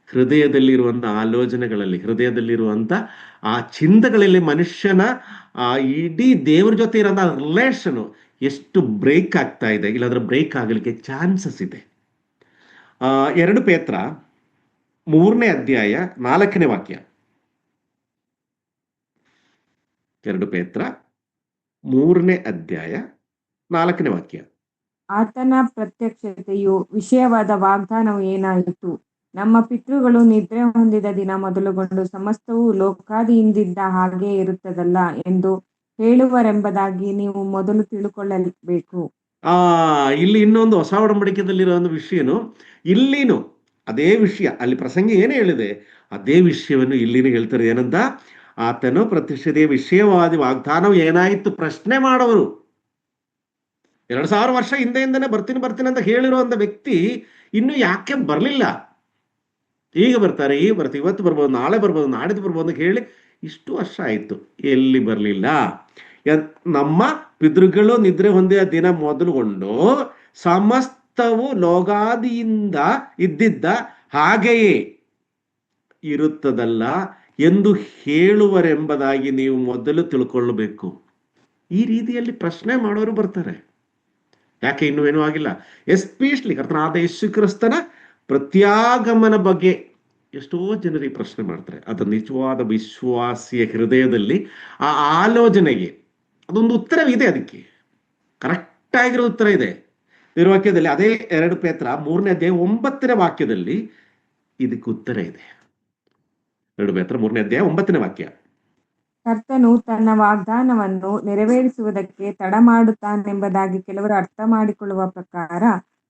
ಹೃದಯದಲ್ಲಿರುವಂತ ಆಲೋಚನೆಗಳಲ್ಲಿ, ಹೃದಯದಲ್ಲಿರುವಂತ ಆ ಚಿಂತಗಳಲ್ಲಿ ಮನುಷ್ಯನ ಇಡೀ ದೇವ್ರ ಜೊತೆ ಇರೋಂಥ ರಿಲೇಷನ್ ಎಷ್ಟು ಬ್ರೇಕ್ ಆಗ್ತಾ ಇದೆ, ಇಲ್ಲಾಂದ್ರೆ ಬ್ರೇಕ್ ಆಗಲಿಕ್ಕೆ ಚಾನ್ಸಸ್ ಇದೆ. 2 ಪೇತ್ರ 3ನೇ ಅಧ್ಯಾಯ 4ನೇ ವಾಕ್ಯ. 2 ಪೇತ್ರ 3ನೇ ಅಧ್ಯಾಯ 4ನೇ ವಾಕ್ಯ. ಆತನ ಪ್ರತ್ಯಕ್ಷತೆಯು ವಿಷಯವಾದ ವಾಗ್ದಾನವು ಏನಾಯಿತು? ನಮ್ಮ ಪಿತೃಗಳು ನಿದ್ರೆ ಹೊಂದಿದ ದಿನ ಮೊದಲುಗೊಂಡು ಸಮಸ್ತವು ಲೋಕಾದಿಯಿಂದಿದ್ದ ಹಾಗೆ ಇರುತ್ತದಲ್ಲ ಎಂದು ಹೇಳುವರೆಂಬುದಾಗಿ ನೀವು ಮೊದಲು ತಿಳ್ಕೊಳ್ಳಬೇಕು. ಇಲ್ಲಿ ಇನ್ನೊಂದು ಹೊಸ ಒಡಂಬಡಿಕೆಯಲ್ಲಿರೋ ಒಂದು ವಿಷಯನು ಇಲ್ಲಿನು ಅದೇ ವಿಷಯ, ಅಲ್ಲಿ ಪ್ರಸಂಗಿ ಏನೇ ಹೇಳಿದೆ ಅದೇ ವಿಷಯವನ್ನು ಇಲ್ಲಿನೂ ಹೇಳ್ತಾರೆ. ಏನಂತ? ಆತನು ಪ್ರತ್ಯಕ್ಷತೆಯ ವಿಷಯವಾದ ವಾಗ್ದಾನವು ಏನಾಯಿತು ಪ್ರಶ್ನೆ ಮಾಡೋರು. 2000 ವರ್ಷ ಹಿಂದೆಯಿಂದನೇ ಬರ್ತೀನಿ ಅಂತ ಹೇಳಿರುವಂತ ವ್ಯಕ್ತಿ ಇನ್ನು ಯಾಕೆ ಬರ್ಲಿಲ್ಲ? ಈಗ ಬರ್ತಾರೆ, ಇವತ್ತು ಬರ್ಬೋದು, ನಾಳೆ ಬರ್ಬೋದು, ನಾಡಿದ್ದು ಬರ್ಬೋದು ಅಂತ ಹೇಳಿ ಇಷ್ಟು ವರ್ಷ ಆಯ್ತು, ಎಲ್ಲಿ ಬರ್ಲಿಲ್ಲ? ನಮ್ಮ ಪಿತೃಗಳು ನಿದ್ರೆ ಹೊಂದಿದ ದಿನ ಮೊದಲುಗೊಂಡು ಸಮಸ್ತವು ಲೋಕಾದಿಯಿಂದ ಇದ್ದಿದ್ದ ಹಾಗೆಯೇ ಇರುತ್ತದಲ್ಲ ಎಂದು ಹೇಳುವರೆಂಬುದಾಗಿ ನೀವು ಮೊದಲು ತಿಳ್ಕೊಳ್ಳಬೇಕು. ಈ ರೀತಿಯಲ್ಲಿ ಪ್ರಶ್ನೆ ಮಾಡೋರು ಬರ್ತಾರೆ. ಯಾಕೆ ಇನ್ನೂ ಏನೂ ಆಗಿಲ್ಲ? ಎಸ್ಪೆಷಲಿ ಕರ್ತನಾದ ಯೇಸು ಕ್ರಿಸ್ತನ ಪ್ರತ್ಯಾಗಮನ ಬಗ್ಗೆ ಎಷ್ಟೋ ಜನರಿಗೆ ಪ್ರಶ್ನೆ ಮಾಡ್ತಾರೆ. ಅದು ನಿಜವಾದ ವಿಶ್ವಾಸಿಯ ಹೃದಯದಲ್ಲಿ ಆ ಆಲೋಚನೆಗೆ ಅದೊಂದು ಉತ್ತರವಿದೆ, ಅದಕ್ಕೆ ಕರೆಕ್ಟ್ ಆಗಿರೋ ಉತ್ತರ ಇದೆ. ವಾಕ್ಯದಲ್ಲಿ ಅದೇ 2 ಪೇತ್ರ 3ನೇ ಅಧ್ಯಾಯ 9ನೇ ವಾಕ್ಯದಲ್ಲಿ ಇದಕ್ಕೆ ಉತ್ತರ ಇದೆ. 2 ಪೇತ್ರ 3ನೇ ಅಧ್ಯಾಯ 9ನೇ ವಾಕ್ಯ. ಕರ್ತನು ತನ್ನ ವಾಗ್ದಾನವನ್ನು ನೆರವೇರಿಸುವುದಕ್ಕೆ ತಡ ಮಾಡುತ್ತಾನೆಂಬುದಾಗಿ ಕೆಲವರು ಅರ್ಥ ಮಾಡಿಕೊಳ್ಳುವ ಪ್ರಕಾರ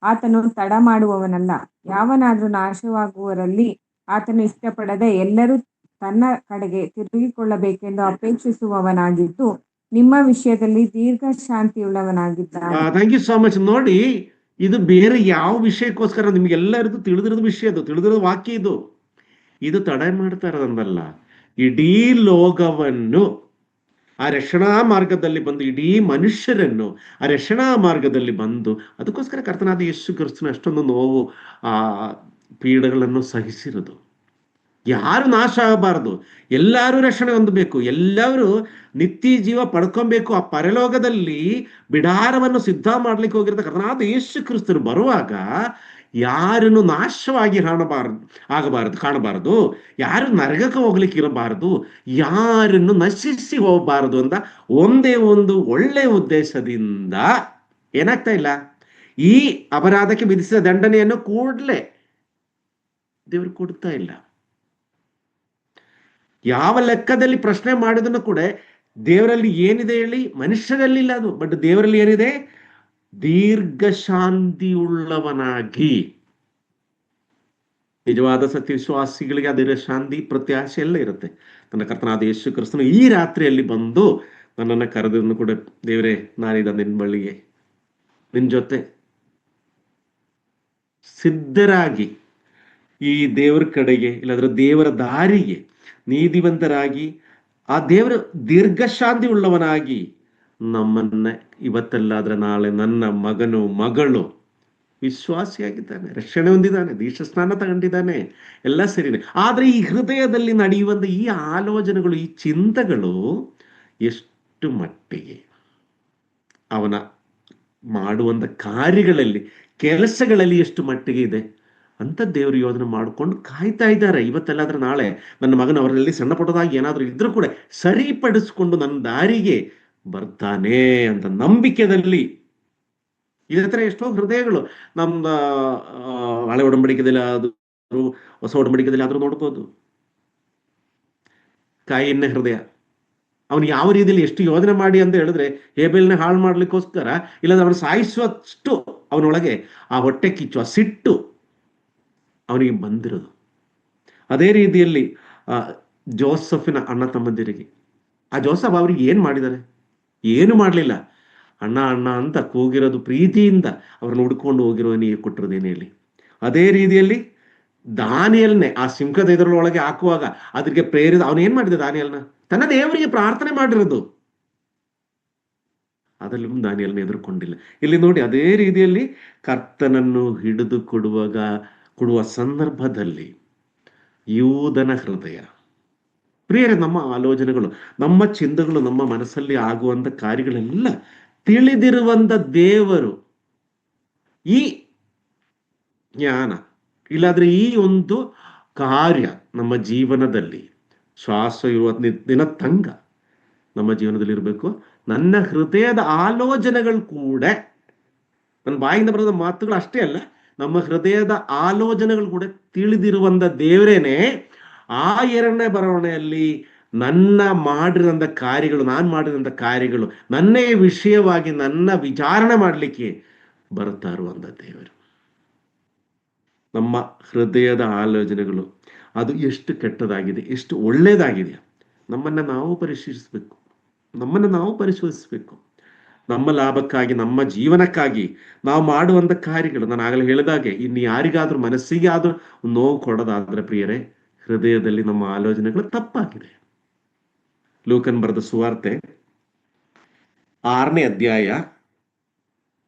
ಆತನು ತಡ ಮಾಡುವವನಲ್ಲ. ಯಾವನಾದ್ರೂ ನಾಶವಾಗುವರಲ್ಲಿ ಆತನು ಇಷ್ಟಪಡದೆ ಎಲ್ಲರೂ ತನ್ನ ಕಡೆಗೆ ತಿರುಗಿಕೊಳ್ಳಬೇಕೆಂದು ಅಪೇಕ್ಷಿಸುವವನಾಗಿದ್ದು ನಿಮ್ಮ ವಿಷಯದಲ್ಲಿ ದೀರ್ಘ ಶಾಂತಿಯುಳ್ಳವನಾಗಿದ್ದಾನೆ. Thank you so much. ನೋಡಿ, ಇದು ಬೇರೆ ಯಾವ ವಿಷಯಕ್ಕೋಸ್ಕರ, ನಿಮ್ಗೆಲ್ಲರಿಗೂ ತಿಳಿದಿರೋದು ವಿಷಯ, ಅದು ತಿಳಿದಿರೋದು ವಾಕ್ಯ. ಇದು ತಡ ಮಾಡ್ತಾ ಇರೋದಲ್ಲ, ಇಡೀ ಲೋಕವನ್ನು ಆ ರಕ್ಷಣಾ ಮಾರ್ಗದಲ್ಲಿ ಬಂದು, ಇಡೀ ಮನುಷ್ಯರನ್ನು ಆ ರಕ್ಷಣಾ ಮಾರ್ಗದಲ್ಲಿ ಬಂದು, ಅದಕ್ಕೋಸ್ಕರ ಕರ್ತನಾದ ಯೇಸು ಕ್ರಿಸ್ತನ ಅಷ್ಟೊಂದು ನೋವು ಆ ಪೀಡೆಗಳನ್ನು ಸಹಿಸಿರೋದು. ಯಾರು ನಾಶ ಆಗಬಾರದು, ಎಲ್ಲರೂ ರಕ್ಷಣೆ ಹೊಂದಬೇಕು, ಎಲ್ಲರೂ ನಿತ್ಯ ಜೀವ ಪಡ್ಕೊಬೇಕು. ಆ ಪರಲೋಕದಲ್ಲಿ ಬಿಡಾರವನ್ನು ಸಿದ್ಧ ಮಾಡ್ಲಿಕ್ಕೆ ಹೋಗಿರೋ ಕರ್ತನಾದ ಯೇಸು ಕ್ರಿಸ್ತರು ಬರುವಾಗ ಯಾರನ್ನು ನಾಶವಾಗಿ ಕಾಣಬಾರದು, ಯಾರು ನರಕಕ್ಕೆ ಹೋಗ್ಲಿಕ್ಕೆ ಇರಬಾರದು, ಯಾರನ್ನು ನಶಿಸಿ ಹೋಗಬಾರದು ಅಂತ ಒಂದೇ ಒಂದು ಒಳ್ಳೆ ಉದ್ದೇಶದಿಂದ ಏನಾಗ್ತಾ ಇಲ್ಲ, ಈ ಅಪರಾಧಕ್ಕೆ ವಿಧಿಸಿದ ದಂಡನೆಯನ್ನು ಕೂಡಲೇ ದೇವರು ಕೊಡ್ತಾ ಇಲ್ಲ. ಯಾವ ಲೆಕ್ಕದಲ್ಲಿ ಪ್ರಶ್ನೆ ಮಾಡಿದನು ಕೂಡ ದೇವರಲ್ಲಿ ಏನಿದೆ ಹೇಳಿ? ಮನುಷ್ಯರಲ್ಲಿ ಇಲ್ಲ ಅದು, ಬಟ್ ದೇವರಲ್ಲಿ ಏನಿದೆ? ದೀರ್ಘ ಶಾಂತಿ ಉಳ್ಳವನಾಗಿ. ನಿಜವಾದ ಸತ್ಯವಿಶ್ವಾಸಿಗಳಿಗೆ ಅದರ ಶಾಂತಿ ಪ್ರತ್ಯಾಶೆ ಎಲ್ಲ ಇರುತ್ತೆ. ನನ್ನ ಕರ್ತನಾದ ಯೇಸು ಕ್ರಿಸ್ತನು ಈ ರಾತ್ರಿಯಲ್ಲಿ ಬಂದು ನನ್ನನ್ನು ಕರೆದನ್ನು ಕೂಡ, ದೇವರೇ ನಾನಿದ ನಿನ್ನ ಬಳಿಗೆ, ನಿನ್ನ ಜೊತೆ ಸಿದ್ಧರಾಗಿ ಈ ದೇವರ ಕಡೆಗೆ, ಇಲ್ಲಾಂದ್ರೆ ದೇವರ ದಾರಿಗೆ ನೀತಿವಂತರಾಗಿ, ಆ ದೇವರ ದೀರ್ಘ ಶಾಂತಿ ಉಳ್ಳವನಾಗಿ ನಮ್ಮನ್ನ ಇವತ್ತಲ್ಲಾದ್ರೆ ನಾಳೆ ನನ್ನ ಮಗನು ಮಗಳು ವಿಶ್ವಾಸಿಯಾಗಿದ್ದಾನೆ, ರಕ್ಷಣೆ ಹೊಂದಿದ್ದಾನೆ, ದೀಕ್ಷಾಸ್ನಾನ ತಗೊಂಡಿದ್ದಾನೆ, ಎಲ್ಲ ಸರಿನೇ. ಆದ್ರೆ ಈ ಹೃದಯದಲ್ಲಿ ನಡೆಯುವಂತ ಈ ಆಲೋಚನೆಗಳು, ಈ ಚಿಂತೆಗಳು ಎಷ್ಟು ಮಟ್ಟಿಗೆ ಅವನ ಮಾಡುವಂತ ಕಾರ್ಯಗಳಲ್ಲಿ, ಕೆಲಸಗಳಲ್ಲಿ ಎಷ್ಟು ಮಟ್ಟಿಗೆ ಇದೆ ಅಂತ ದೇವರು ಯೋಧನೆ ಮಾಡಿಕೊಂಡು ಕಾಯ್ತಾ ಇದ್ದಾರೆ. ಇವತ್ತೆಲ್ಲಾದ್ರೆ ನಾಳೆ ನನ್ನ ಮಗನ ಅವರಲ್ಲಿ ಸಣ್ಣ ಪುಟ್ಟದಾಗಿ ಏನಾದರೂ ಇದ್ರೂ ಕೂಡ ಸರಿಪಡಿಸ್ಕೊಂಡು ನನ್ನ ದಾರಿಗೆ ಬರ್ತಾನೆ ಅಂತ ನಂಬಿಕೆಯಲ್ಲಿ. ಇದೇ ಥರ ಎಷ್ಟೋ ಹೃದಯಗಳು ನಮ್ಮ ಹಳೆ ಒಡಂಬಡಿಕೆದಲ್ಲಿ ಆದರೂ ಹೊಸ ಒಡಂಬಡಿಕೆದಲ್ಲಿ ಆದರೂ ನೋಡ್ಬೋದು. ಕಾಯಿನ್ನ ಹೃದಯ, ಅವನು ಯಾವ ರೀತಿಯಲ್ಲಿ ಎಷ್ಟು ಯೋಧನೆ ಮಾಡಿ ಅಂತ ಹೇಳಿದ್ರೆ, ಹೇಬೆಲ್ನ ಹಾಳು ಮಾಡ್ಲಿಕ್ಕೋಸ್ಕರ, ಇಲ್ಲಾಂದ್ರೆ ಅವನು ಸಾಯಿಸುವಷ್ಟು ಅವನೊಳಗೆ ಆ ಹೊಟ್ಟೆ ಕಿಚ್ಚು, ಆ ಸಿಟ್ಟು ಅವನಿಗೆ ಬಂದಿರೋದು. ಅದೇ ರೀತಿಯಲ್ಲಿ ಜೋಸಫಿನ ಅಣ್ಣ ತಮ್ಮಂದಿರಿಗೆ, ಆ ಜೋಸಫ್ ಅವ್ರಿಗೆ ಏನು ಮಾಡಿದ್ದಾರೆ? ಏನು ಮಾಡಲಿಲ್ಲ. ಅಣ್ಣ ಅಣ್ಣ ಅಂತ ಕೂಗಿರೋದು ಪ್ರೀತಿಯಿಂದ ಅವ್ರನ್ನ ಹುಡ್ಕೊಂಡು ಹೋಗಿರೋ ನೀರು ಕೊಟ್ಟಿರೋದೇನು ಹೇಳಿ. ಅದೇ ರೀತಿಯಲ್ಲಿ ದಾನಿಯಲ್ನೇ ಆ ಸಿಂಹದ ಎದುರೊಳಗೆ ಹಾಕುವಾಗ ಅದಕ್ಕೆ ಪ್ರೇರಿತ ಅವನು ಏನ್ ಮಾಡಿದ? ದಾನಿಯಲ್ನ ತನ್ನ ದೇವರಿಗೆ ಪ್ರಾರ್ಥನೆ ಮಾಡಿರೋದು, ಅದರಲ್ಲಿ ದಾನಿಯಲ್ನ ಎದುರುಕೊಂಡಿಲ್ಲ. ಇಲ್ಲಿ ನೋಡಿ, ಅದೇ ರೀತಿಯಲ್ಲಿ ಕರ್ತನನ್ನು ಹಿಡಿದು ಕೊಡುವ ಸಂದರ್ಭದಲ್ಲಿ ಯೂದನ ಹೃದಯ, ಪ್ರಿಯರೇ, ನಮ್ಮ ಆಲೋಚನೆಗಳು, ನಮ್ಮ ಚಿಂತೆಗಳು, ನಮ್ಮ ಮನಸ್ಸಲ್ಲಿ ಆಗುವಂತ ಕಾರ್ಯಗಳೆಲ್ಲ ತಿಳಿದಿರುವಂತ ದೇವರು ಈ ಜ್ಞಾನ, ಇಲ್ಲಾದ್ರೆ ಈ ಒಂದು ಕಾರ್ಯ ನಮ್ಮ ಜೀವನದಲ್ಲಿ ಶ್ವಾಸ ಇರುವ ದಿನ ತಂಗ ನಮ್ಮ ಜೀವನದಲ್ಲಿ ಇರಬೇಕು. ನನ್ನ ಹೃದಯದ ಆಲೋಚನೆಗಳು ಕೂಡ, ನನ್ನ ಬಾಯಿಂದ ಬರೋದ ಮಾತುಗಳು ಅಷ್ಟೇ ಅಲ್ಲ, ನಮ್ಮ ಹೃದಯದ ಆಲೋಚನೆಗಳು ಕೂಡ ತಿಳಿದಿರುವಂತ ದೇವರೇನೆ ಆ 2ನೇ ಬರವಣೆಯಲ್ಲಿ ನನ್ನ ಮಾಡಿದಂಥ ಕಾರ್ಯಗಳು, ನಾನು ಮಾಡಿದಂಥ ಕಾರ್ಯಗಳು, ನನ್ನೇ ವಿಷಯವಾಗಿ ನನ್ನ ವಿಚಾರಣೆ ಮಾಡಲಿಕ್ಕೆ ಬರ್ತಾ ಇರುವಂಥ ದೇವರು. ನಮ್ಮ ಹೃದಯದ ಆಲೋಚನೆಗಳು ಅದು ಎಷ್ಟು ಕೆಟ್ಟದಾಗಿದೆ, ಎಷ್ಟು ಒಳ್ಳೆಯದಾಗಿದೆ, ನಮ್ಮನ್ನು ನಾವು ಪರಿಶೋಧಿಸಬೇಕು. ನಮ್ಮ ಲಾಭಕ್ಕಾಗಿ, ನಮ್ಮ ಜೀವನಕ್ಕಾಗಿ ನಾವು ಮಾಡುವಂಥ ಕಾರ್ಯಗಳು, ನಾನು ಆಗಲೇ ಹೇಳಿದಾಗೆ, ಇನ್ನು ಯಾರಿಗಾದ್ರೂ ಮನಸ್ಸಿಗೆ ಆದ್ರೂ ನೋವು ಕೊಡೋದಾದ್ರೆ ಪ್ರಿಯರೇ, ಹೃದಯದಲ್ಲಿ ನಮ್ಮ ಆಲೋಚನೆಗಳು ತಪ್ಪಾಗಿದೆ. ಲೂಕನ್ ಬರೆದ ಸುವಾರ್ತೆ 6ನೇ ಅಧ್ಯಾಯ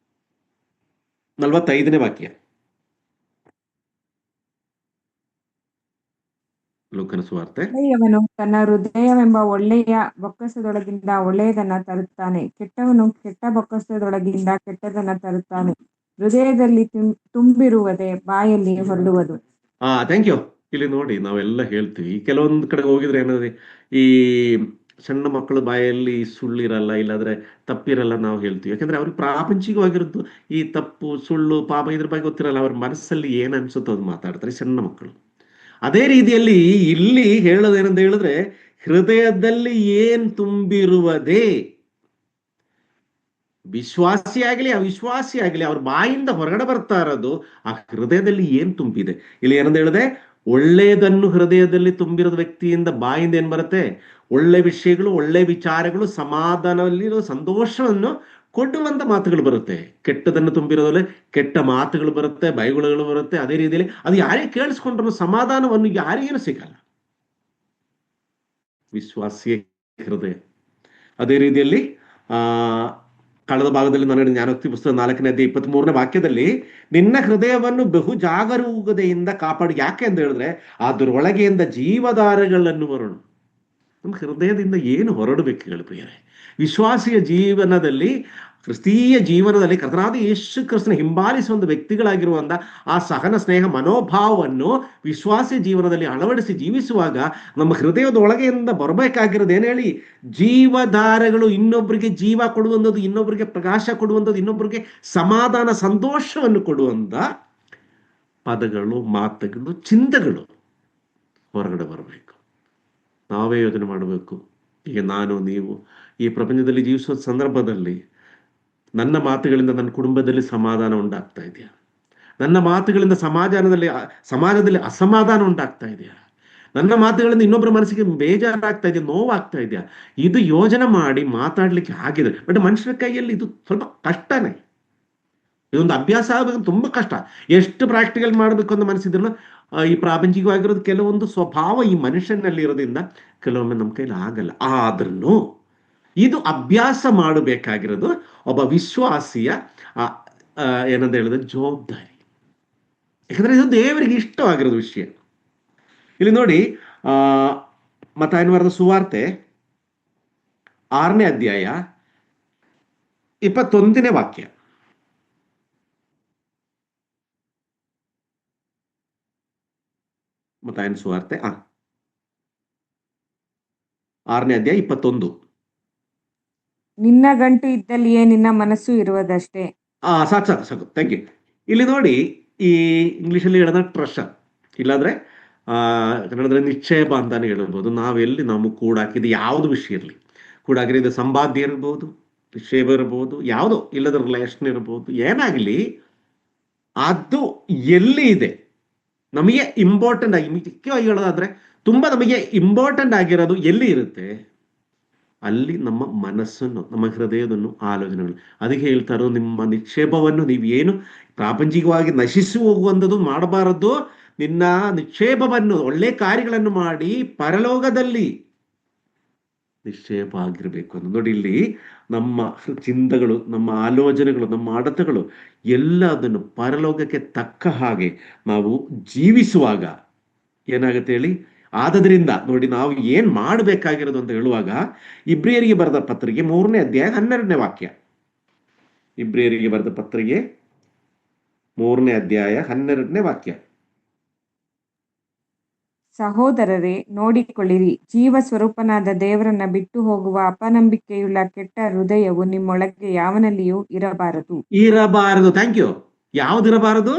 45ನೇ ವಾಕ್ಯ. ಲೋಕನ ಸುವಾರ್ತೆ. ಒಳ್ಳೆಯವನು ತನ್ನ ಹೃದಯವೆಂಬ ಒಳ್ಳೆಯ ಬೊಕ್ಕಸದೊಳಗಿಂದ ಒಳ್ಳೆಯದನ್ನ ತರುತ್ತಾನೆ, ಕೆಟ್ಟವನು ಕೆಟ್ಟ ಬೊಕ್ಕಸದೊಳಗಿಂದ ಕೆಟ್ಟದನ್ನ ತರುತ್ತಾನೆ. ಹೃದಯದಲ್ಲಿ ತುಂಬಿರುವುದೇ ಬಾಯಲ್ಲಿ ಹೊರಡುವುದು. Thank you. ಇಲ್ಲಿ ನೋಡಿ, ನಾವೆಲ್ಲ ಹೇಳ್ತೀವಿ, ಕೆಲವೊಂದು ಕಡೆ ಹೋಗಿದ್ರೆ ಏನಂದ್ರೆ ಈ ಸಣ್ಣ ಮಕ್ಕಳ ಬಾಯಲ್ಲಿ ಸುಳ್ಳಿರಲ್ಲ, ಇಲ್ಲಾಂದ್ರೆ ತಪ್ಪಿರಲ್ಲ ನಾವು ಹೇಳ್ತೀವಿ. ಯಾಕಂದ್ರೆ ಅವ್ರಿಗೆ ಪ್ರಾಪಂಚಿಕವಾಗಿರುತ್ತೆ ಈ ತಪ್ಪು ಸುಳ್ಳು ಪಾಪ ಇದ್ರ ಬಗ್ಗೆ ಗೊತ್ತಿರಲ್ಲ. ಅವ್ರ ಮನಸ್ಸಲ್ಲಿ ಏನ್ ಅನ್ಸುತ್ತೋ ಅದು ಮಾತಾಡ್ತಾರೆ ಸಣ್ಣ ಮಕ್ಕಳು. ಅದೇ ರೀತಿಯಲ್ಲಿ ಇಲ್ಲಿ ಹೇಳೋದೇನಂತ ಹೇಳಿದ್ರೆ, ಹೃದಯದಲ್ಲಿ ಏನ್ ತುಂಬಿರುವುದೇ, ವಿಶ್ವಾಸಿಯಾಗಲಿ ಅವಿಶ್ವಾಸಿಯಾಗಲಿ ಅವ್ರ ಬಾಯಿಂದ ಹೊರಗಡೆ ಬರ್ತಾ ಇರೋದು ಆ ಹೃದಯದಲ್ಲಿ ಏನ್ ತುಂಬಿದೆ. ಇಲ್ಲಿ ಏನಂತ ಹೇಳಿದೆ, ಒಳ್ಳೆಯದನ್ನು ಹೃದಯದಲ್ಲಿ ತುಂಬಿರೋದ ವ್ಯಕ್ತಿಯಿಂದ ಬಾಯಿಂದ ಏನ್ ಬರುತ್ತೆ, ಒಳ್ಳೆ ವಿಷಯಗಳು, ಒಳ್ಳೆ ವಿಚಾರಗಳು, ಸಮಾಧಾನದಲ್ಲಿರೋ ಸಂತೋಷವನ್ನು ಕೊಡುವಂತ ಮಾತುಗಳು ಬರುತ್ತೆ. ಕೆಟ್ಟದನ್ನು ತುಂಬಿರೋದ್ರಲ್ಲಿ ಕೆಟ್ಟ ಮಾತುಗಳು ಬರುತ್ತೆ, ಬೈಗುಳಗಳು ಬರುತ್ತೆ. ಅದೇ ರೀತಿಯಲ್ಲಿ ಅದು ಯಾರೇ ಕೇಳಿಸ್ಕೊಂಡ್ರು ಸಮಾಧಾನವನ್ನು ಯಾರಿಗೇನು ಸಿಗಲ್ಲ. ವಿಶ್ವಾಸಿಯ ಹೃದಯ. ಅದೇ ರೀತಿಯಲ್ಲಿ ಕಳೆದ ಭಾಗದಲ್ಲಿ ನಾನು ಜ್ಞಾನೋಕ್ತಿ ಪುಸ್ತಕ 4ನೇ ಅಧ್ಯಾಯ 23ನೇ ವಾಕ್ಯದಲ್ಲಿ ನಿನ್ನ ಹೃದಯವನ್ನು ಬಹು ಜಾಗರೂಕತೆಯಿಂದ ಕಾಪಾಡು. ಯಾಕೆ ಅಂತ ಹೇಳಿದ್ರೆ ಅದರೊಳಗೆಯಿಂದ ಜೀವಧಾರೆಗಳನ್ನು ಹೊರಡು. ನಮ್ಮ ಹೃದಯದಿಂದ ಏನು ಹೊರಡಬೇಕು ಹೇಳಿ ಪ್ರಿಯರೇ? ವಿಶ್ವಾಸಿಯ ಜೀವನದಲ್ಲಿ, ಕ್ರಿಸ್ತೀಯ ಜೀವನದಲ್ಲಿ ಕರ್ತನಾದ ಯೇಸು ಕ್ರಿಸ್ತನ ಹಿಂಬಾಲಿಸುವಂತ ವ್ಯಕ್ತಿಗಳಾಗಿರುವಂತ ಆ ಸಹನ ಸ್ನೇಹ ಮನೋಭಾವವನ್ನು ವಿಶ್ವಾಸಿಯ ಜೀವನದಲ್ಲಿ ಅಳವಡಿಸಿ ಜೀವಿಸುವಾಗ ನಮ್ಮ ಹೃದಯದೊಳಗೆಯಿಂದ ಬರಬೇಕಾಗಿರೋದು ಏನು ಹೇಳಿ? ಜೀವಧಾರೆಗಳು. ಇನ್ನೊಬ್ಬರಿಗೆ ಜೀವ ಕೊಡುವಂಥದ್ದು, ಇನ್ನೊಬ್ಬರಿಗೆ ಪ್ರಕಾಶ ಕೊಡುವಂಥದ್ದು, ಇನ್ನೊಬ್ಬರಿಗೆ ಸಮಾಧಾನ ಸಂತೋಷವನ್ನು ಕೊಡುವಂತ ಪದಗಳು, ಮಾತುಗಳು, ಚಿಂತಗಳು ಹೊರಗಡೆ ಬರಬೇಕು. ನಾವೇ ಯೋಚನೆ ಮಾಡಬೇಕು. ಈಗ ನಾನು ನೀವು ಈ ಪ್ರಪಂಚದಲ್ಲಿ ಜೀವಿಸುವ ಸಂದರ್ಭದಲ್ಲಿ ನನ್ನ ಮಾತುಗಳಿಂದ ನನ್ನ ಕುಟುಂಬದಲ್ಲಿ ಸಮಾಧಾನ ಉಂಟಾಗ್ತಾ ಇದೆಯಾ? ನನ್ನ ಮಾತುಗಳಿಂದ ಸಮಾಜದಲ್ಲಿ ಅಸಮಾಧಾನ ಉಂಟಾಗ್ತಾ ಇದೆಯಾ? ನನ್ನ ಮಾತುಗಳಿಂದ ಇನ್ನೊಬ್ಬರ ಮನಸ್ಸಿಗೆ ಬೇಜಾರಾಗ್ತಾ ಇದೆಯಾ, ನೋವಾಗ್ತಾ ಇದೆಯಾ? ಇದು ಯೋಜನೆ ಮಾಡಿ ಮಾತಾಡ್ಲಿಕ್ಕೆ ಆಗಿದೆ. ಬಟ್ ಮನುಷ್ಯರ ಕೈಯಲ್ಲಿ ಇದು ಸ್ವಲ್ಪ ಕಷ್ಟನೇ. ಇದೊಂದು ಅಭ್ಯಾಸ ಆಗಬೇಕು, ತುಂಬಾ ಕಷ್ಟ. ಎಷ್ಟು ಪ್ರಾಕ್ಟಿಕಲ್ ಮಾಡಬೇಕು ಅಂತ ಮನಸ್ಸಿದ್ರು ಈ ಪ್ರಾಪಂಚಿಕವಾಗಿರೋದು ಕೆಲವೊಂದು ಸ್ವಭಾವ ಈ ಮನುಷ್ಯನಲ್ಲಿ ಇರೋದ್ರಿಂದ ಕೆಲವೊಮ್ಮೆ ನಮ್ಮ ಕೈಲಿ ಆಗಲ್ಲ. ಆದ್ರೂ ಇದು ಅಭ್ಯಾಸ ಮಾಡಬೇಕಾಗಿರೋದು ಒಬ್ಬ ವಿಶ್ವಾಸಿಯ ಏನಂತ ಹೇಳಿದ್ರೆ ಜವಾಬ್ದಾರಿ. ಯಾಕಂದ್ರೆ ಇದು ದೇವರಿಗೆ ಇಷ್ಟವಾಗಿರೋದು ವಿಷಯ. ಇಲ್ಲಿ ನೋಡಿ, ಮತ್ತಾಯನ ಬರೆದ ಸುವಾರ್ತೆ 6ನೇ ಅಧ್ಯಾಯ 21ನೇ ವಾಕ್ಯ. ಮತ್ತಾಯನ ಸುವಾರ್ತೆ 6ನೇ ಅಧ್ಯಾಯ 21. ನಿನ್ನ ಗಂಟು ಇದ್ದಲ್ಲಿಯೇ ನಿನ್ನ ಮನಸ್ಸು ಇರುವುದಷ್ಟೇ. ಸಾಕು. Thank you. ಇಲ್ಲಿ ನೋಡಿ, ಈ ಇಂಗ್ಲಿಷಲ್ಲಿ ಹೇಳಿದ್ರೆ ಟ್ರಷರ್, ಇಲ್ಲಾಂದ್ರೆ ಕನ್ನಡದಲ್ಲಿ ನಿಕ್ಷೇಪ ಅಂತಾನೆ ಹೇಳ್ಬೋದು. ನಾವೆಲ್ಲಿ ನಮಗೆ ಕೂಡಾಕಿದ್ದು ಯಾವುದು ವಿಷಯ ಇರಲಿ, ಕೂಡಾಕಿದ್ದು ಸಂಪಾದ್ಯ ಇರ್ಬೋದು, ನಿಕ್ಷೇಪ ಇರ್ಬೋದು, ಯಾವುದೋ ಇಲ್ಲದ ರಿಲೇಷನ್ ಇರ್ಬೋದು, ಏನಾಗಲಿ ಅದು ಎಲ್ಲಿ ಇದೆ ನಮಗೆ ಇಂಪಾರ್ಟೆಂಟ್ ಆಗಿ, ಮುಖ್ಯವಾಗಿ ಹೇಳೋದಾದ್ರೆ ತುಂಬಾ ನಮಗೆ ಇಂಪಾರ್ಟೆಂಟ್ ಆಗಿರೋದು ಎಲ್ಲಿ ಇರುತ್ತೆ, ಅಲ್ಲಿ ನಮ್ಮ ಮನಸ್ಸನ್ನು, ನಮ್ಮ ಹೃದಯದನ್ನು, ಆಲೋಚನೆಗಳು. ಅದಕ್ಕೆ ಹೇಳ್ತಾರೋ, ನಿಮ್ಮ ನಿಕ್ಷೇಪವನ್ನು ನೀವೇನು ಪ್ರಾಪಂಚಿಕವಾಗಿ ನಶಿಸಿ ಹೋಗುವಂಥದ್ದು ಮಾಡಬಾರದು. ನಿನ್ನ ನಿಕ್ಷೇಪವನ್ನು ಒಳ್ಳೆ ಕಾರ್ಯಗಳನ್ನು ಮಾಡಿ ಪರಲೋಕದಲ್ಲಿ ನಿಕ್ಷೇಪ ಆಗಿರಬೇಕು ಅಂತ. ನೋಡಿ, ಇಲ್ಲಿ ನಮ್ಮ ಚಿಂತಗಳು, ನಮ್ಮ ಆಲೋಚನೆಗಳು, ನಮ್ಮ ಆಡತಗಳು ಎಲ್ಲದನ್ನು ಪರಲೋಕಕ್ಕೆ ತಕ್ಕ ಹಾಗೆ ನಾವು ಜೀವಿಸುವಾಗ ಏನಾಗುತ್ತೆ ಹೇಳಿ? ಆದದ್ರಿಂದ ನೋಡಿ, ನಾವು ಏನ್ ಮಾಡಬೇಕಾಗಿರೋದು ಅಂತ ಹೇಳುವಾಗ ಇಬ್ರಿಯರಿಗೆ ಬರೆದ ಪತ್ರಿಕೆ 3ನೇ ಅಧ್ಯಾಯ 12ನೇ ವಾಕ್ಯ. ಇಬ್ರಿಯರಿಗೆ ಬರೆದ ಪತ್ರಿಕೆ 3ನೇ ಅಧ್ಯಾಯ 12ನೇ ವಾಕ್ಯ. ಸಹೋದರರೇ, ನೋಡಿಕೊಳ್ಳಿರಿ, ಜೀವ ಸ್ವರೂಪನಾದ ದೇವರನ್ನ ಬಿಟ್ಟು ಹೋಗುವ ಅಪನಂಬಿಕೆಯುಳ್ಳ ಕೆಟ್ಟ ಹೃದಯವು ನಿಮ್ಮೊಳಗೆ ಯಾವನಲ್ಲಿಯೂ ಇರಬಾರದು. Thank you. ಯಾವ್ದಿರಬಾರದು?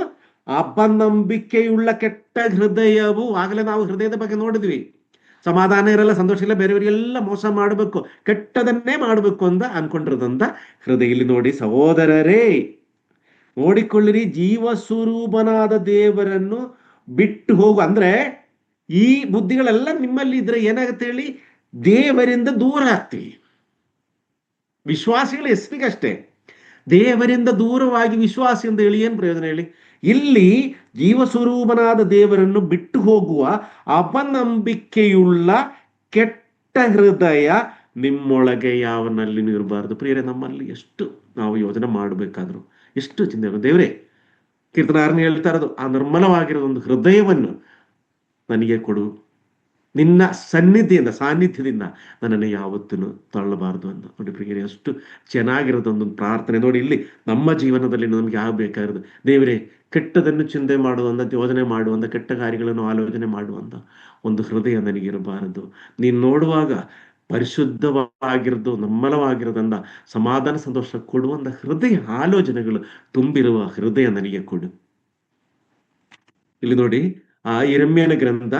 ಅಪನಂಬಿಕೆಯುಳ್ಳ ಕೆಟ್ಟ ಹೃದಯವು. ಆಗಲೇ ನಾವು ಹೃದಯದ ಬಗ್ಗೆ ನೋಡಿದ್ವಿ. ಸಮಾಧಾನ ಇರಲ್ಲ, ಸಂತೋಷ ಇಲ್ಲ, ಬೇರೆಯವರಿಗೆಲ್ಲ ಮೋಸ ಮಾಡಬೇಕು, ಕೆಟ್ಟದನ್ನೇ ಮಾಡಬೇಕು ಅಂತ ಅನ್ಕೊಂಡಿರೋದಂತ ಹೃದಯ. ಇಲ್ಲಿ ನೋಡಿ, ಸಹೋದರರೇ ನೋಡಿಕೊಳ್ಳಿರಿ, ಜೀವ ಸ್ವರೂಪನಾದ ದೇವರನ್ನು ಬಿಟ್ಟು ಹೋಗು. ಅಂದ್ರೆ ಈ ಬುದ್ಧಿಗಳೆಲ್ಲ ನಿಮ್ಮಲ್ಲಿ ಇದ್ರೆ ಏನಾಗುತ್ತೆ ಹೇಳಿ? ದೇವರಿಂದ ದೂರ ಆಗ್ತೀವಿ. ವಿಶ್ವಾಸಿಗಳು ಹೆಸರಿಗಷ್ಟೇ, ದೇವರಿಂದ ದೂರವಾಗಿ ವಿಶ್ವಾಸಿ ಅಂತ ಹೇಳಿ ಏನ್ ಪ್ರಯೋಜನ ಹೇಳಿ? ಇಲ್ಲಿ ಜೀವಸ್ವರೂಪನಾದ ದೇವರನ್ನು ಬಿಟ್ಟು ಹೋಗುವ ಅಪನಂಬಿಕೆಯುಳ್ಳ ಕೆಟ್ಟ ಹೃದಯ ನಿಮ್ಮೊಳಗೆ ಯಾವನಲ್ಲಿ ಇರಬಾರದು. ಪ್ರಿಯರೇ, ನಮ್ಮಲ್ಲಿ ಎಷ್ಟು ನಾವು ಯೋಚನೆ ಮಾಡಬೇಕಾದ್ರು, ಎಷ್ಟು ಚಿಂತೆ. ದೇವರೇ, ಕೀರ್ತನಾರನ್ನು ಹೇಳ್ತಾ ಇರೋದು, ಆ ನಿರ್ಮಲವಾಗಿರೋದೊಂದು ಹೃದಯವನ್ನು ನನಗೆ ಕೊಡು. ನಿನ್ನ ಸಾನ್ನಿಧ್ಯದಿಂದ ನನ್ನನ್ನು ಯಾವತ್ತೂ ತಳ್ಳಬಾರ್ದು ಅಂತ. ನೋಡಿ ಪ್ರಿಯರೇ, ಅಷ್ಟು ಚೆನ್ನಾಗಿರೋದೊಂದೊಂದು ಪ್ರಾರ್ಥನೆ. ನೋಡಿ ಇಲ್ಲಿ ನಮ್ಮ ಜೀವನದಲ್ಲಿ ನಮ್ಗೆ ಯಾವ ಬೇಕಾಗಿರೋದು, ದೇವರೇ ಕೆಟ್ಟದನ್ನು ಚಿಂತೆ ಮಾಡುವಂಥ, ಯೋಜನೆ ಮಾಡುವಂಥ, ಕೆಟ್ಟ ಕಾರ್ಯಗಳನ್ನು ಆಲೋಚನೆ ಮಾಡುವಂಥ ಒಂದು ಹೃದಯ ನನಗಿರಬಾರದು. ನೀನು ನೋಡುವಾಗ ಪರಿಶುದ್ಧವಾಗಿರೋದು, ನಮ್ಮಲವಾಗಿರೋದಂದ ಸಮಾಧಾನ ಸಂತೋಷ ಕೊಡುವಂಥ ಹೃದಯ, ಆಲೋಚನೆಗಳು ತುಂಬಿರುವ ಹೃದಯ ನನಗೆ ಕೊಡು. ಇಲ್ಲಿ ನೋಡಿ, ಆ ಯೆರೆಮೀಯನ ಗ್ರಂಥ